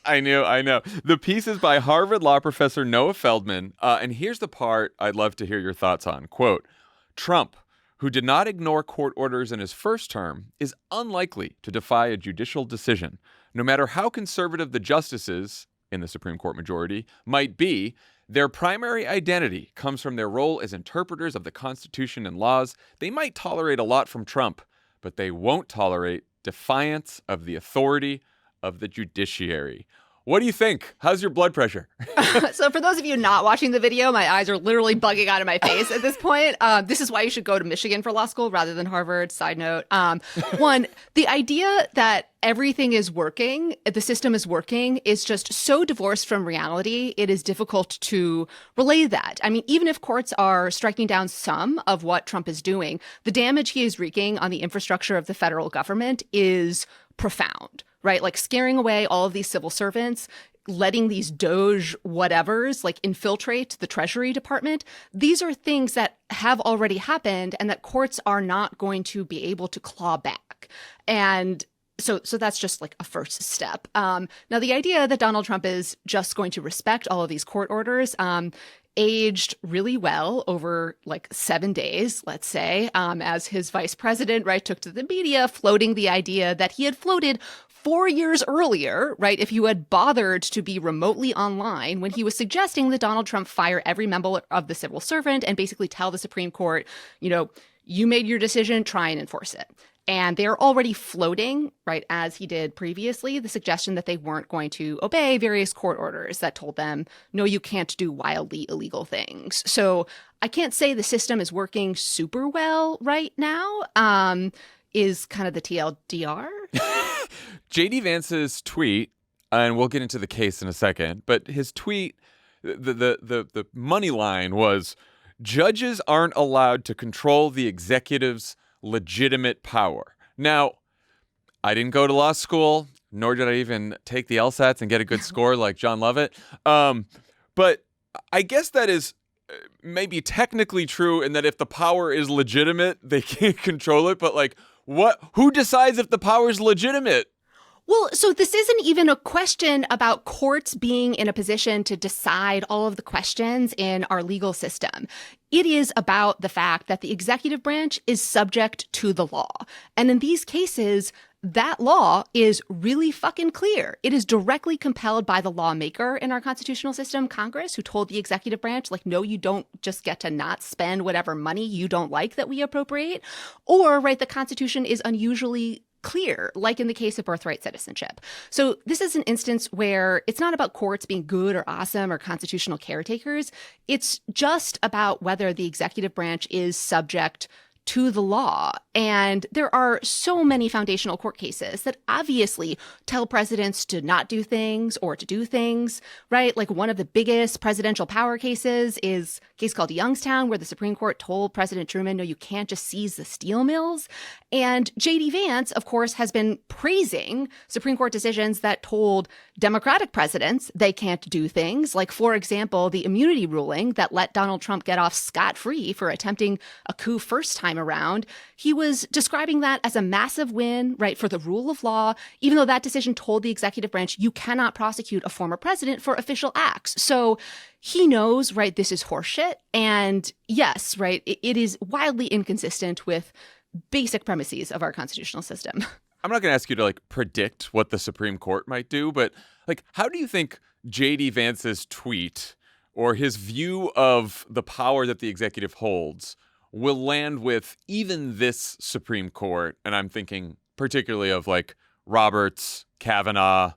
I know. The piece is by Harvard law professor Noah Feldman. And here's the part I'd love to hear your thoughts on. Quote, Trump, who did not ignore court orders in his first term, is unlikely to defy a judicial decision. No matter how conservative the justices in the Supreme Court majority might be, their primary identity comes from their role as interpreters of the Constitution and laws. They might tolerate a lot from Trump, but they won't tolerate defiance of the authority of the judiciary. What do you think? How's your blood pressure? So for those of you not watching the video, my eyes are literally bugging out of my face at this point. This is why you should go to Michigan for law school rather than Harvard. Side note. One, the idea that everything is working, the system is working, is just so divorced from reality, it is difficult to relay that. I mean, even if courts are striking down some of what Trump is doing, the damage he is wreaking on the infrastructure of the federal government is profound, right? Like scaring away all of these civil servants, letting these Doge whatevers infiltrate the Treasury Department. These are things that have already happened and that courts are not going to be able to claw back. And so that's just a first step. Now, the idea that Donald Trump is just going to respect all of these court orders aged really well over 7 days, let's say, as his vice president, right, took to the media floating the idea that he had floated 4 years earlier, right, if you had bothered to be remotely online when he was suggesting that Donald Trump fire every member of the civil servant and basically tell the Supreme Court, you made your decision, try and enforce it. And they're already floating, right, as he did previously, the suggestion that they weren't going to obey various court orders that told them, no, you can't do wildly illegal things. So I can't say the system is working super well right now, is kind of the TLDR. JD Vance's tweet, and we'll get into the case in a second, but his tweet, the money line was, judges aren't allowed to control the executive's legitimate power. Now, I didn't go to law school, nor did I even take the LSATs and get a good score like Jon Lovett. But I guess that is maybe technically true in that if the power is legitimate, they can't control it. But like, who decides if the power is legitimate? Well, so this isn't even a question about courts being in a position to decide all of the questions in our legal system. It is about the fact that the executive branch is subject to the law. And in these cases, that law is really fucking clear. It is directly compelled by the lawmaker in our constitutional system, Congress, who told the executive branch, like, no, you don't just get to not spend whatever money you don't like that we appropriate. Or, right, the Constitution is unusually clear, like in the case of birthright citizenship. So this is an instance where it's not about courts being good or awesome or constitutional caretakers. It's just about whether the executive branch is subject to the law. And there are so many foundational court cases that obviously tell presidents to not do things or to do things, right? Like one of the biggest presidential power cases is a case called Youngstown, where the Supreme Court told President Truman, no, you can't just seize the steel mills. And J.D. Vance, of course, has been praising Supreme Court decisions that told Democratic presidents they can't do things. Like, for example, the immunity ruling that let Donald Trump get off scot-free for attempting a coup first time around. He was describing that as a massive win, right, for the rule of law, even though that decision told the executive branch you cannot prosecute a former president for official acts. So he knows, right, this is horseshit. And yes, right, it is wildly inconsistent with basic premises of our constitutional system. I'm not going to ask you to like predict what the Supreme Court might do, but like, how do you think J.D. Vance's tweet or his view of the power that the executive holds will land with even this Supreme Court? And I'm thinking particularly of like Roberts, Kavanaugh,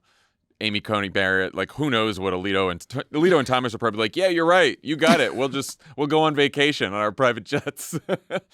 Amy Coney Barrett. Like, who knows what Alito and Thomas are probably like, yeah, you're right. You got it. We'll go on vacation on our private jets.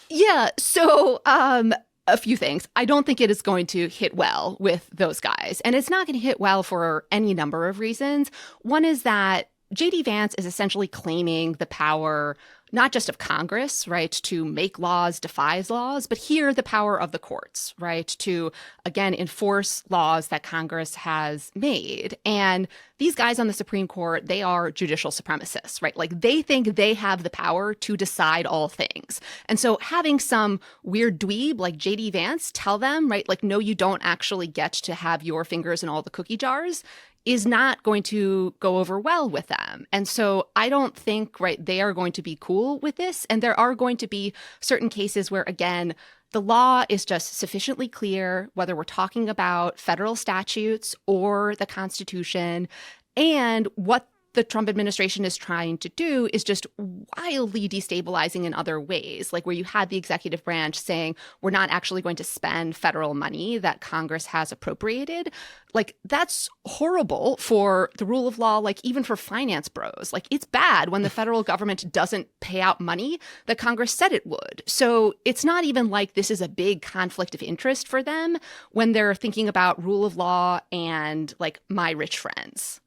Yeah. So, a few things. I don't think it is going to hit well with those guys. And it's not going to hit well for any number of reasons. One is that J.D. Vance is essentially claiming the power not just of Congress, right, to make laws, devise laws, but here the power of the courts, right, to, again, enforce laws that Congress has made. And these guys on the Supreme Court, they are judicial supremacists, right? Like, they think they have the power to decide all things. And so having some weird dweeb like J.D. Vance tell them, right, like, no, you don't actually get to have your fingers in all the cookie jars is not going to go over well with them. And so I don't think, right, they are going to be cool with this. And there are going to be certain cases where, again, the law is just sufficiently clear, whether we're talking about federal statutes or the Constitution, and what the Trump administration is trying to do is just wildly destabilizing in other ways, like where you had the executive branch saying, we're not actually going to spend federal money that Congress has appropriated. Like, that's horrible for the rule of law, like even for finance bros. Like, it's bad when the federal government doesn't pay out money that Congress said it would. So it's not even like this is a big conflict of interest for them when they're thinking about rule of law and like my rich friends.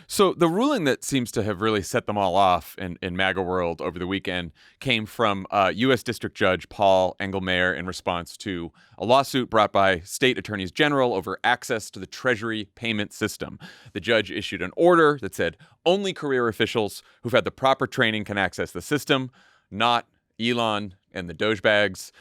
So the ruling that seems to have really set them all off in MAGA world over the weekend came from U.S. District Judge Paul Engelmayer in response to a lawsuit brought by state attorneys general over access to the Treasury payment system. The judge issued an order that said only career officials who've had the proper training can access the system, not Elon and the Dogebags.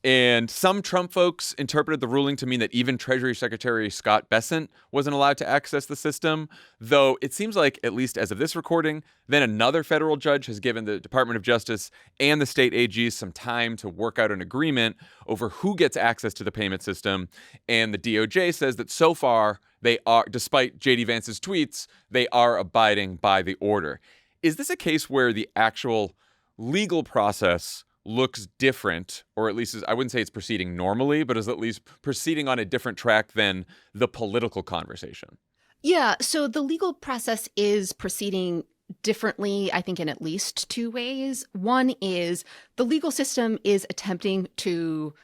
And some Trump folks interpreted the ruling to mean that even Treasury Secretary Scott Bessent wasn't allowed to access the system, though it seems like, at least as of this recording, then another federal judge has given the Department of Justice and the state AGs some time to work out an agreement over who gets access to the payment system. And the DOJ says that so far they are, despite J.D. Vance's tweets, they are abiding by the order. Is this a case where the actual legal process looks different, or at least I wouldn't say it's proceeding normally, but is at least proceeding on a different track than the political conversation? Yeah, so the legal process is proceeding differently, I think, in at least two ways. One is the legal system is attempting to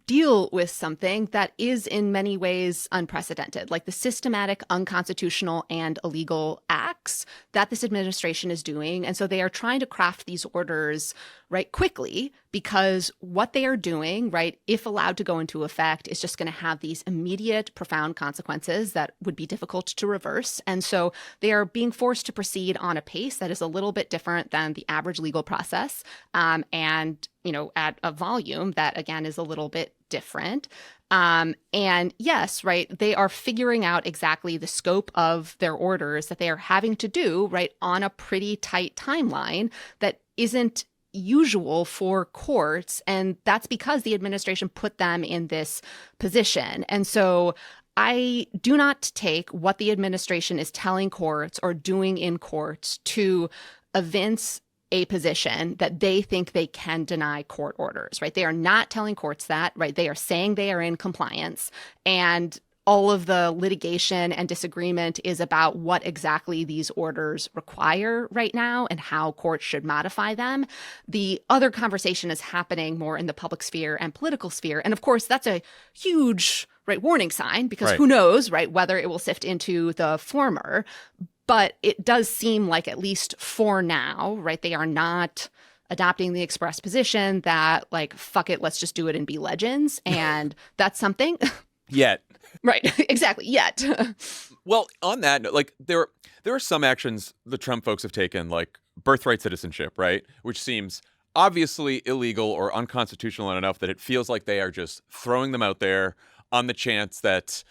deal with something that is in many ways unprecedented, like the systematic, unconstitutional, and illegal acts that this administration is doing. And so they are trying to craft these orders right quickly, because what they are doing, right, if allowed to go into effect, is just going to have these immediate, profound consequences that would be difficult to reverse. And so they are being forced to proceed on a pace that is a little bit different than the average legal process, and, you know, at a volume that, again, is a little bit different. And yes, right, they are figuring out exactly the scope of their orders that they are having to do, right, on a pretty tight timeline that isn't usual for courts. And that's because the administration put them in this position. And so I do not take what the administration is telling courts or doing in courts to evince a position that they think they can deny court orders, right? They are not telling courts that, right? They are saying they are in compliance, and all of the litigation and disagreement is about what exactly these orders require right now and how courts should modify them. The other conversation is happening more in the public sphere and political sphere. And of course, that's a huge, right, warning sign, because who knows, right, whether it will sift into the former. But it does seem like, at least for now, right, they are not adopting the express position that, like, fuck it, let's just do it and be legends. And that's something. Yet. Right, exactly, yet. Well, on that note, like, there are some actions the Trump folks have taken, like birthright citizenship, right? Which seems obviously illegal or unconstitutional enough that it feels like they are just throwing them out there on the chance that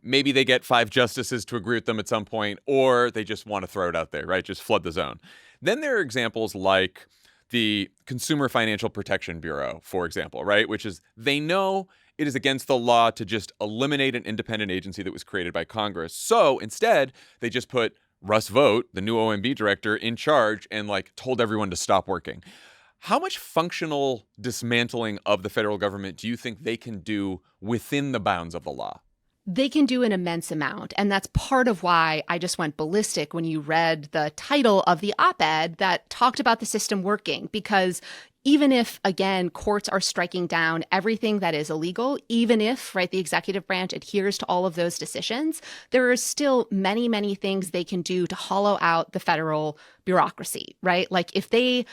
maybe they get 5 justices to agree with them at some point, or they just want to throw it out there, right? Just flood the zone. Then there are examples like the Consumer Financial Protection Bureau, for example, right? Which is, they know it is against the law to just eliminate an independent agency that was created by Congress. So instead, they just put Russ Vought, the new OMB director, in charge and, like, told everyone to stop working. How much functional dismantling of the federal government do you think they can do within the bounds of the law? They can do an immense amount. And that's part of why I just went ballistic when you read the title of the op-ed that talked about the system working. Because even if, again, courts are striking down everything that is illegal, even if, right, the executive branch adheres to all of those decisions, there are still many, many things they can do to hollow out the federal bureaucracy, right? Like, if they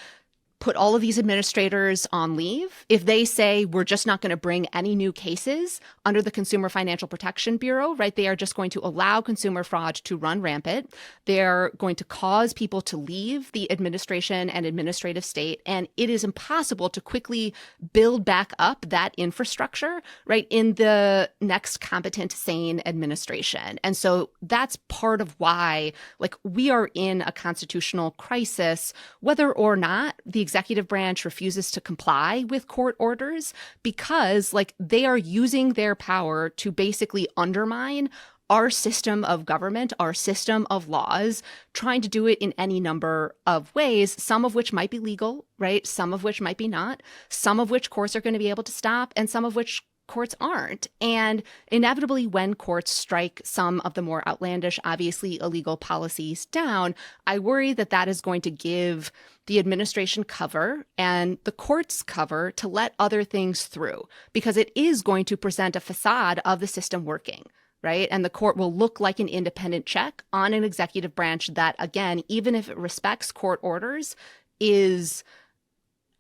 put all of these administrators on leave, if they say we're just not going to bring any new cases under the Consumer Financial Protection Bureau, right, they are just going to allow consumer fraud to run rampant. They're going to cause people to leave the administration and administrative state. And it is impossible to quickly build back up that infrastructure, right, in the next competent, sane administration. And so that's part of why, like, we are in a constitutional crisis, whether or not the executive branch refuses to comply with court orders, because, like, they are using their power to basically undermine our system of government, our system of laws, trying to do it in any number of ways, some of which might be legal, right? Some of which might be not, some of which courts are going to be able to stop, and some of which courts aren't. And inevitably, when courts strike some of the more outlandish, obviously illegal policies down, I worry that that is going to give the administration cover and the courts cover to let other things through, because it is going to present a facade of the system working, right? And the court will look like an independent check on an executive branch that, again, even if it respects court orders, is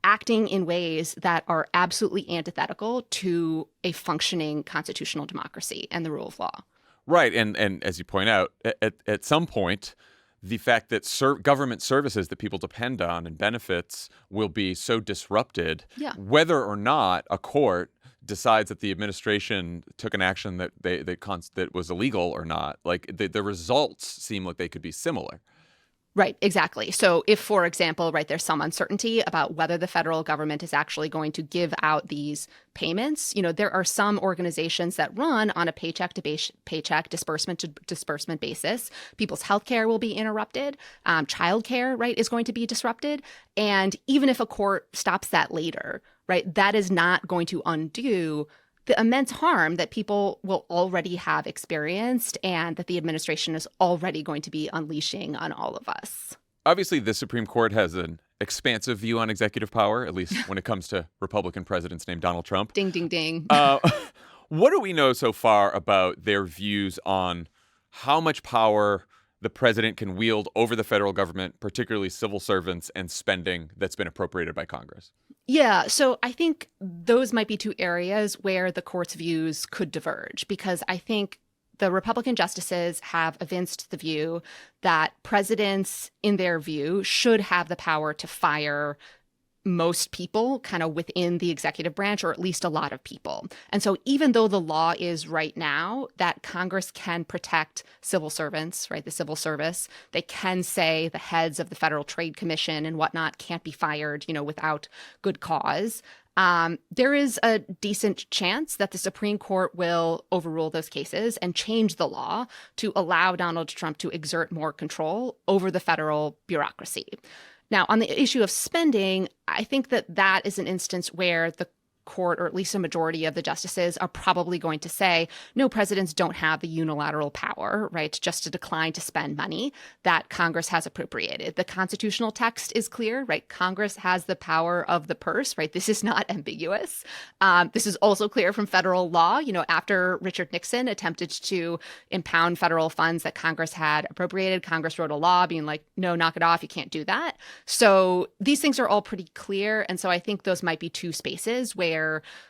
acting in ways that are absolutely antithetical to a functioning constitutional democracy and the rule of law. Right. And as you point out, at some point, the fact that government services that people depend on and benefits will be so disrupted, whether or not a court decides that the administration took an action that was illegal or not, like, the results seem like they could be similar. Right, exactly. So if, for example, right, there's some uncertainty about whether the federal government is actually going to give out these payments, there are some organizations that run on a paycheck to paycheck, disbursement to disbursement basis. People's healthcare will be interrupted. Childcare, right, is going to be disrupted. And even if a court stops that later, right, that is not going to undo the immense harm that people will already have experienced and that the administration is already going to be unleashing on all of us. Obviously, the Supreme Court has an expansive view on executive power, at least when it comes to Republican presidents named Donald Trump. Ding, ding, ding. What do we know so far about their views on how much power the president can wield over the federal government, particularly civil servants and spending that's been appropriated by Congress? Yeah, so I think those might be two areas where the court's views could diverge, because I think the Republican justices have evinced the view that presidents, in their view, should have the power to fire most people kind of within the executive branch, or at least a lot of people. And so even though the law is right now that Congress can protect civil servants, right, the civil service, they can say the heads of the Federal Trade Commission and whatnot can't be fired, without good cause. There is a decent chance that the Supreme Court will overrule those cases and change the law to allow Donald Trump to exert more control over the federal bureaucracy. Now, on the issue of spending, I think that is an instance where the court, or at least a majority of the justices, are probably going to say, no, presidents don't have the unilateral power, right, just to decline to spend money that Congress has appropriated. The constitutional text is clear, right? Congress has the power of the purse, right? This is not ambiguous. This is also clear from federal law. After Richard Nixon attempted to impound federal funds that Congress had appropriated, Congress wrote a law being like, no, knock it off. You can't do that. So these things are all pretty clear. And so I think those might be two spaces where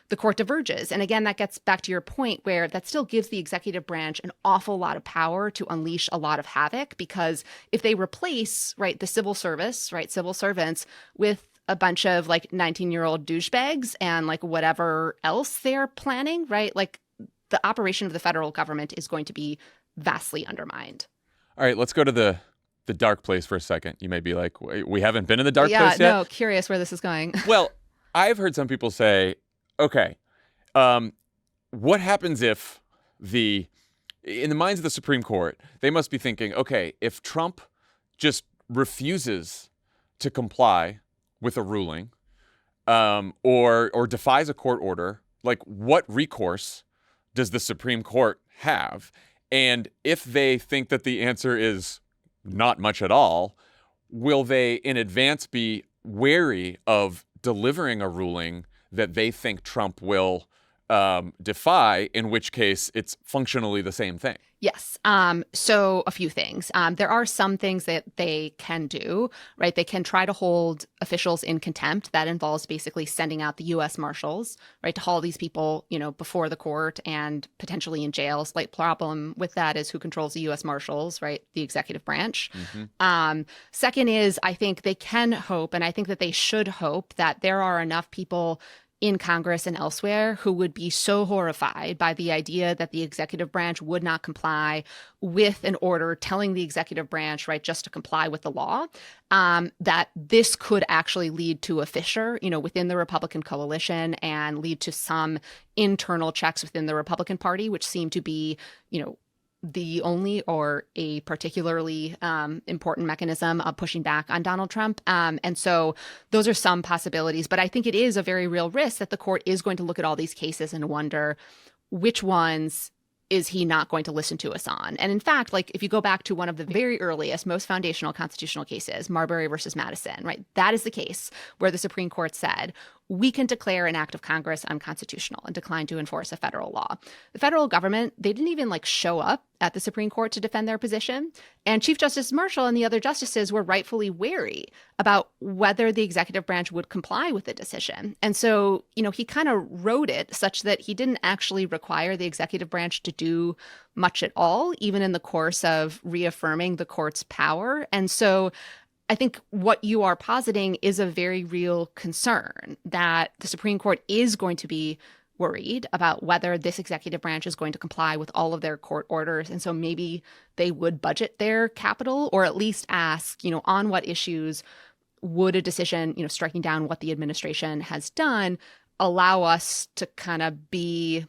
the court diverges. And again, that gets back to your point where that still gives the executive branch an awful lot of power to unleash a lot of havoc, because if they replace, right, the civil service, right, civil servants with a bunch of 19-year-old douchebags and whatever else they're planning, right, the operation of the federal government is going to be vastly undermined. All right, let's go to the dark place for a second. You may be like, we haven't been in the dark place yet? Yeah, no, curious where this is going. Well, I've heard some people say, okay, what happens if in the minds of the Supreme Court, they must be thinking, okay, if Trump just refuses to comply with a ruling or defies a court order, what recourse does the Supreme Court have? And if they think that the answer is not much at all, will they in advance be wary of delivering a ruling that they think Trump will defy, in which case it's functionally the same thing? Yes. So a few things. There are some things that they can do, right? They can try to hold officials in contempt. That involves basically sending out the U.S. Marshals, right, to haul these people, before the court and potentially in jail. Slight problem with that is who controls the U.S. Marshals, right? The executive branch. Mm-hmm. Second is, I think they can hope, and I think that they should hope, that there are enough people in Congress and elsewhere who would be so horrified by the idea that the executive branch would not comply with an order telling the executive branch, right, just to comply with the law, that this could actually lead to a fissure, within the Republican coalition and lead to some internal checks within the Republican Party, which seem to be, the only or a particularly important mechanism of pushing back on Donald Trump. And so those are some possibilities. But I think it is a very real risk that the court is going to look at all these cases and wonder which ones is he not going to listen to us on? And in fact, if you go back to one of the very earliest, most foundational constitutional cases, Marbury versus Madison, right? That is the case where the Supreme Court said, we can declare an act of Congress unconstitutional and decline to enforce a federal law. The federal government, they didn't even show up at the Supreme Court to defend their position. And Chief Justice Marshall and the other justices were rightfully wary about whether the executive branch would comply with the decision. And so, he kind of wrote it such that he didn't actually require the executive branch to do much at all, even in the course of reaffirming the court's power. And so I think what you are positing is a very real concern, that the Supreme Court is going to be worried about whether this executive branch is going to comply with all of their court orders. And so maybe they would budget their capital, or at least ask, on what issues would a decision, striking down what the administration has done, allow us to kind of be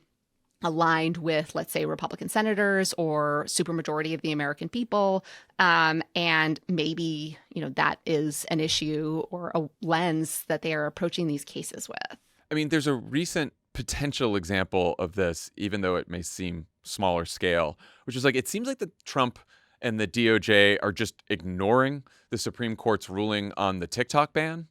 aligned with, let's say, Republican senators or supermajority of the American people. And maybe, that is an issue or a lens that they are approaching these cases with. I mean, there's a recent potential example of this, even though it may seem smaller scale, which is like, it seems like the Trump and the DOJ are just ignoring the Supreme Court's ruling on the TikTok ban,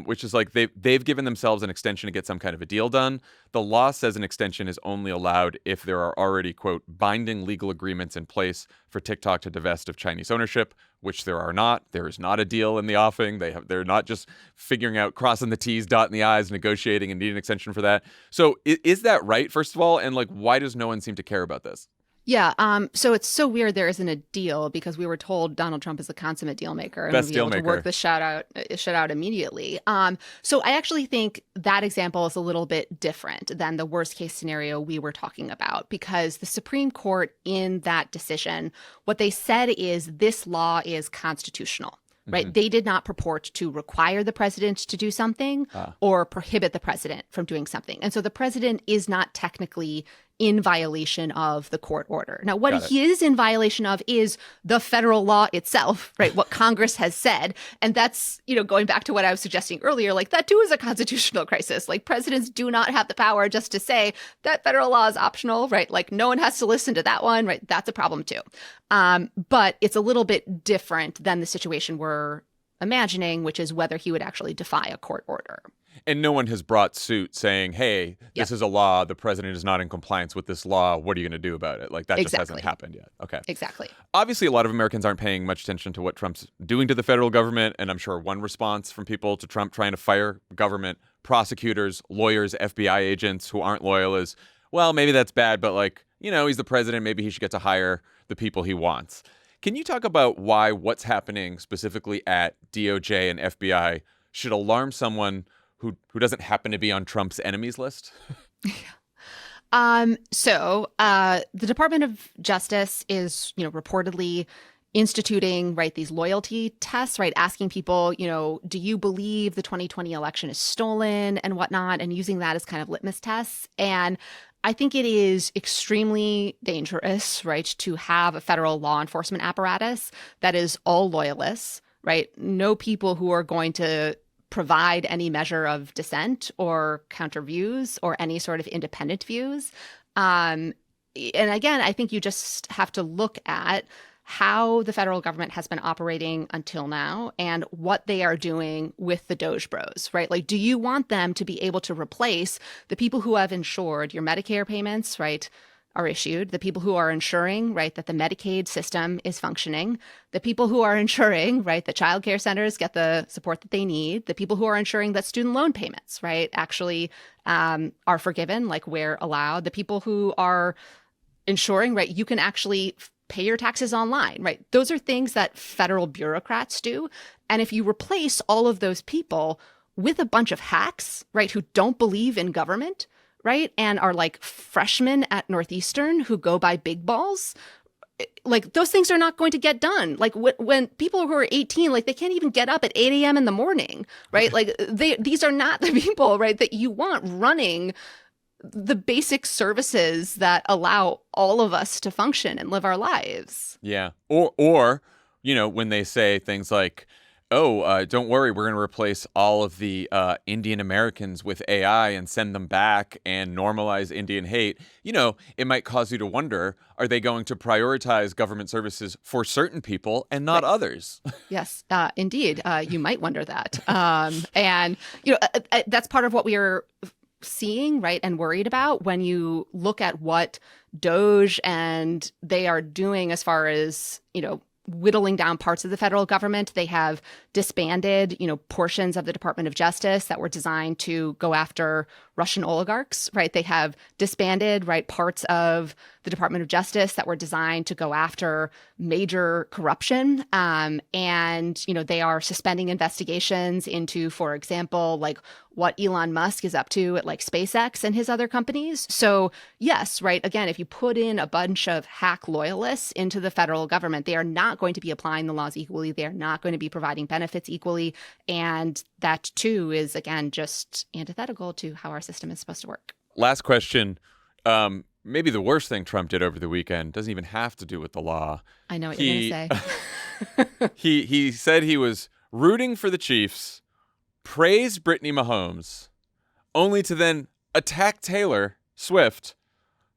which is like they've given themselves an extension to get some kind of a deal done. The law says an extension is only allowed if there are already, quote, binding legal agreements in place for TikTok to divest of Chinese ownership, which there are not. There is not a deal in the offing. They're not just figuring out, crossing the T's, dotting the I's, negotiating and need an extension for that. So is that right, first of all? And like, why does no one seem to care about this? Yeah. So it's so weird there isn't a deal, because we were told Donald Trump is a consummate deal maker and Best would be able deal to work the shut out immediately. So I actually think that example is a little bit different than the worst case scenario we were talking about, because the Supreme Court in that decision, what they said is this law is constitutional. Right. Mm-hmm. They did not purport to require the president to do something or prohibit the president from doing something. And so the president is not technically in violation of the court order. Now, what he is in violation of is the federal law itself, right? What Congress has said. And that's, going back to what I was suggesting earlier, like that too is a constitutional crisis. Like presidents do not have the power just to say that federal law is optional, right? Like no one has to listen to that one, right? That's a problem too. But it's a little bit different than the situation we're imagining, which is whether he would actually defy a court order. And no one has brought suit saying, hey, this is a law. The president is not in compliance with this law. What are you going to do about it? Like that just hasn't happened yet. Okay. Exactly. Obviously, a lot of Americans aren't paying much attention to what Trump's doing to the federal government. And I'm sure one response from people to Trump trying to fire government prosecutors, lawyers, FBI agents who aren't loyal is, well, maybe that's bad, but like, he's the president. Maybe he should get to hire the people he wants. Can you talk about why what's happening specifically at DOJ and FBI should alarm someone who doesn't happen to be on Trump's enemies list? So the Department of Justice is, reportedly instituting, right, these loyalty tests, right, asking people, do you believe the 2020 election is stolen and whatnot, and using that as kind of litmus tests. And I think it is extremely dangerous, right, to have a federal law enforcement apparatus that is all loyalists, right? No people who are going to provide any measure of dissent or counter views or any sort of independent views. And again, I think you just have to look at how the federal government has been operating until now and what they are doing with the Doge Bros, right? Like, do you want them to be able to replace the people who have ensured your Medicare payments, right, are issued, the people who are ensuring, right, that the Medicaid system is functioning, the people who are ensuring, right, that child care centers get the support that they need, the people who are ensuring that student loan payments, right, actually are forgiven, like where allowed, the people who are ensuring, right, you can actually pay your taxes online, right? Those are things that federal bureaucrats do. And if you replace all of those people with a bunch of hacks, right, who don't believe in government, right, and are like freshmen at Northeastern who go by big balls, like those things are not going to get done. Like when people who are 18, like they can't even get up at 8 a.m. in the morning, right? Like these are not the people, right, that you want running the basic services that allow all of us to function and live our lives. Yeah. Or when they say things like, oh, don't worry, we're going to replace all of the Indian Americans with AI and send them back and normalize Indian hate. It might cause you to wonder, are they going to prioritize government services for certain people and not others? Yes, indeed. You might wonder that. And, that's part of what we are seeing, right, and worried about when you look at what Doge and they are doing as far as, whittling down parts of the federal government. They have disbanded, portions of the Department of Justice that were designed to go after Russian oligarchs, right? They have disbanded, right, parts of the Department of Justice that were designed to go after major corruption. And, they are suspending investigations into, for example, like what Elon Musk is up to at like SpaceX and his other companies. So yes, right, again, if you put in a bunch of hack loyalists into the federal government, they are not going to be applying the laws equally. They are not going to be providing benefits equally. And that too is, again, just antithetical to how our system is supposed to work. Last question. Maybe the worst thing Trump did over the weekend doesn't even have to do with the law. I know what you're going to say. He said he was rooting for the Chiefs, praised Brittany Mahomes, only to then attack Taylor Swift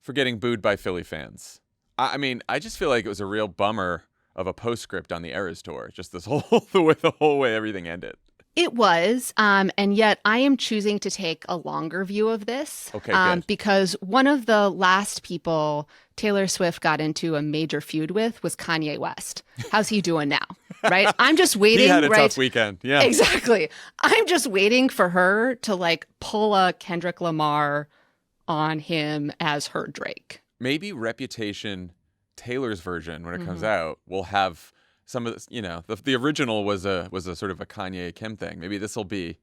for getting booed by Philly fans. I mean, I just feel like it was a real bummer of a postscript on the Eras tour. Just this the whole way everything ended. It was, and yet I am choosing to take a longer view of this. Okay, good. Because one of the last people Taylor Swift got into a major feud with was Kanye West. How's he doing now? Right? I'm just waiting. He had a tough weekend. Yeah, exactly. I'm just waiting for her to like pull a Kendrick Lamar on him as her Drake. Maybe Reputation, Taylor's version, when it comes out, will have some of this, the original was a sort of a Kanye Kim thing. Maybe this will be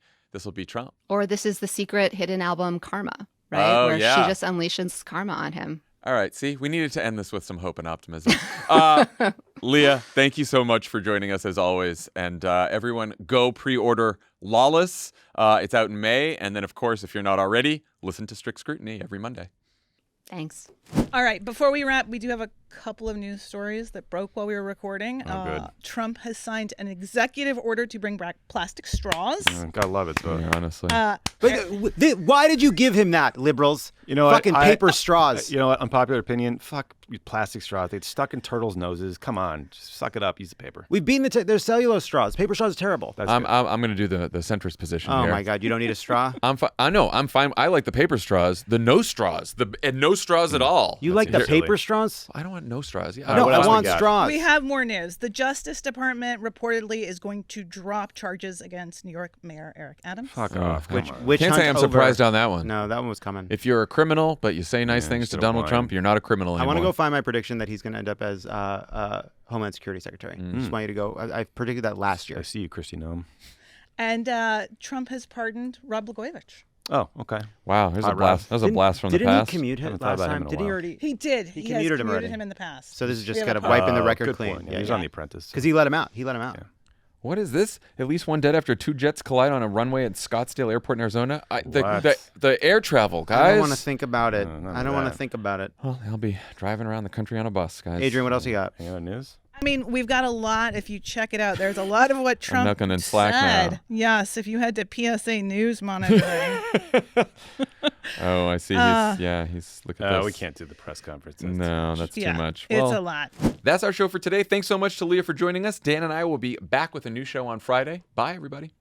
Trump. Or this is the secret hidden album Karma, right? Oh, where yeah. she just unleashes karma on him. All right. See, we needed to end this with some hope and optimism. Leah, thank you so much for joining us as always. And everyone, go pre-order Lawless. It's out in May. And then, of course, if you're not already, listen to Strict Scrutiny every Monday. Thanks. All right. Before we wrap, we do have a couple of news stories that broke while we were recording. Good. Trump has signed an executive order to bring back plastic straws. Gotta love it, though. Yeah, honestly. Why did you give him that, liberals? You know what? Fucking paper straws. You know what? Unpopular opinion. Fuck plastic straws. They stuck in turtles' noses. Come on, just suck it up. Use the paper. We've beaten there's cellulose straws. Paper straws is terrible. That's I'm good. going to do the centrist position Oh here. my God, you don't need a straw? I know. I'm fine. I like the paper straws. The no straws. And no straws at all. You like the paper straws? I don't want no straws. Yeah. No, what I else we want got? straws. We have more news. The Justice Department reportedly is going to drop charges against New York Mayor Eric Adams. Fuck off. Come on. Which Can't say I'm surprised on that one. No, that one was coming. If you're a criminal, but you say nice things to should've Donald whined. Trump, you're not a criminal I anymore. want to go find my prediction that he's going to end up as Homeland Security Secretary. Just want you to go. I predicted that last I year. see you, Christy Nome. And Trump has pardoned Rob Blagojevich. Oh, okay. Wow, there's a Hot blast. That was a blast from the Didn't past. he commute Haven't him thought last about him time? in a Did he while. already? He did. He has commuted him already. him in the past. So this is just We have kind a of wiping the record Good clean. point. Yeah, he's on The Apprentice. Because he let him out. He let him out. Yeah. What is this? At least one dead after two jets collide on a runway at Scottsdale Airport in Arizona. The air travel, guys. I don't want to think about it. none I of don't want that. to think about it. Well, I'll be driving around the country on a bus, guys. Adrian, what else you got? Any other news? I mean, we've got a lot. If you check it out, there's a lot of what Trump looking in Slack said. now. Yes, if you head to PSA News monitoring. Oh, I see. He's look at this. We can't do the press conference. No, that's Yeah, too much. It's Well, a lot. that's our show for today. Thanks so much to Leah for joining us. Dan and I will be back with a new show on Friday. Bye, everybody.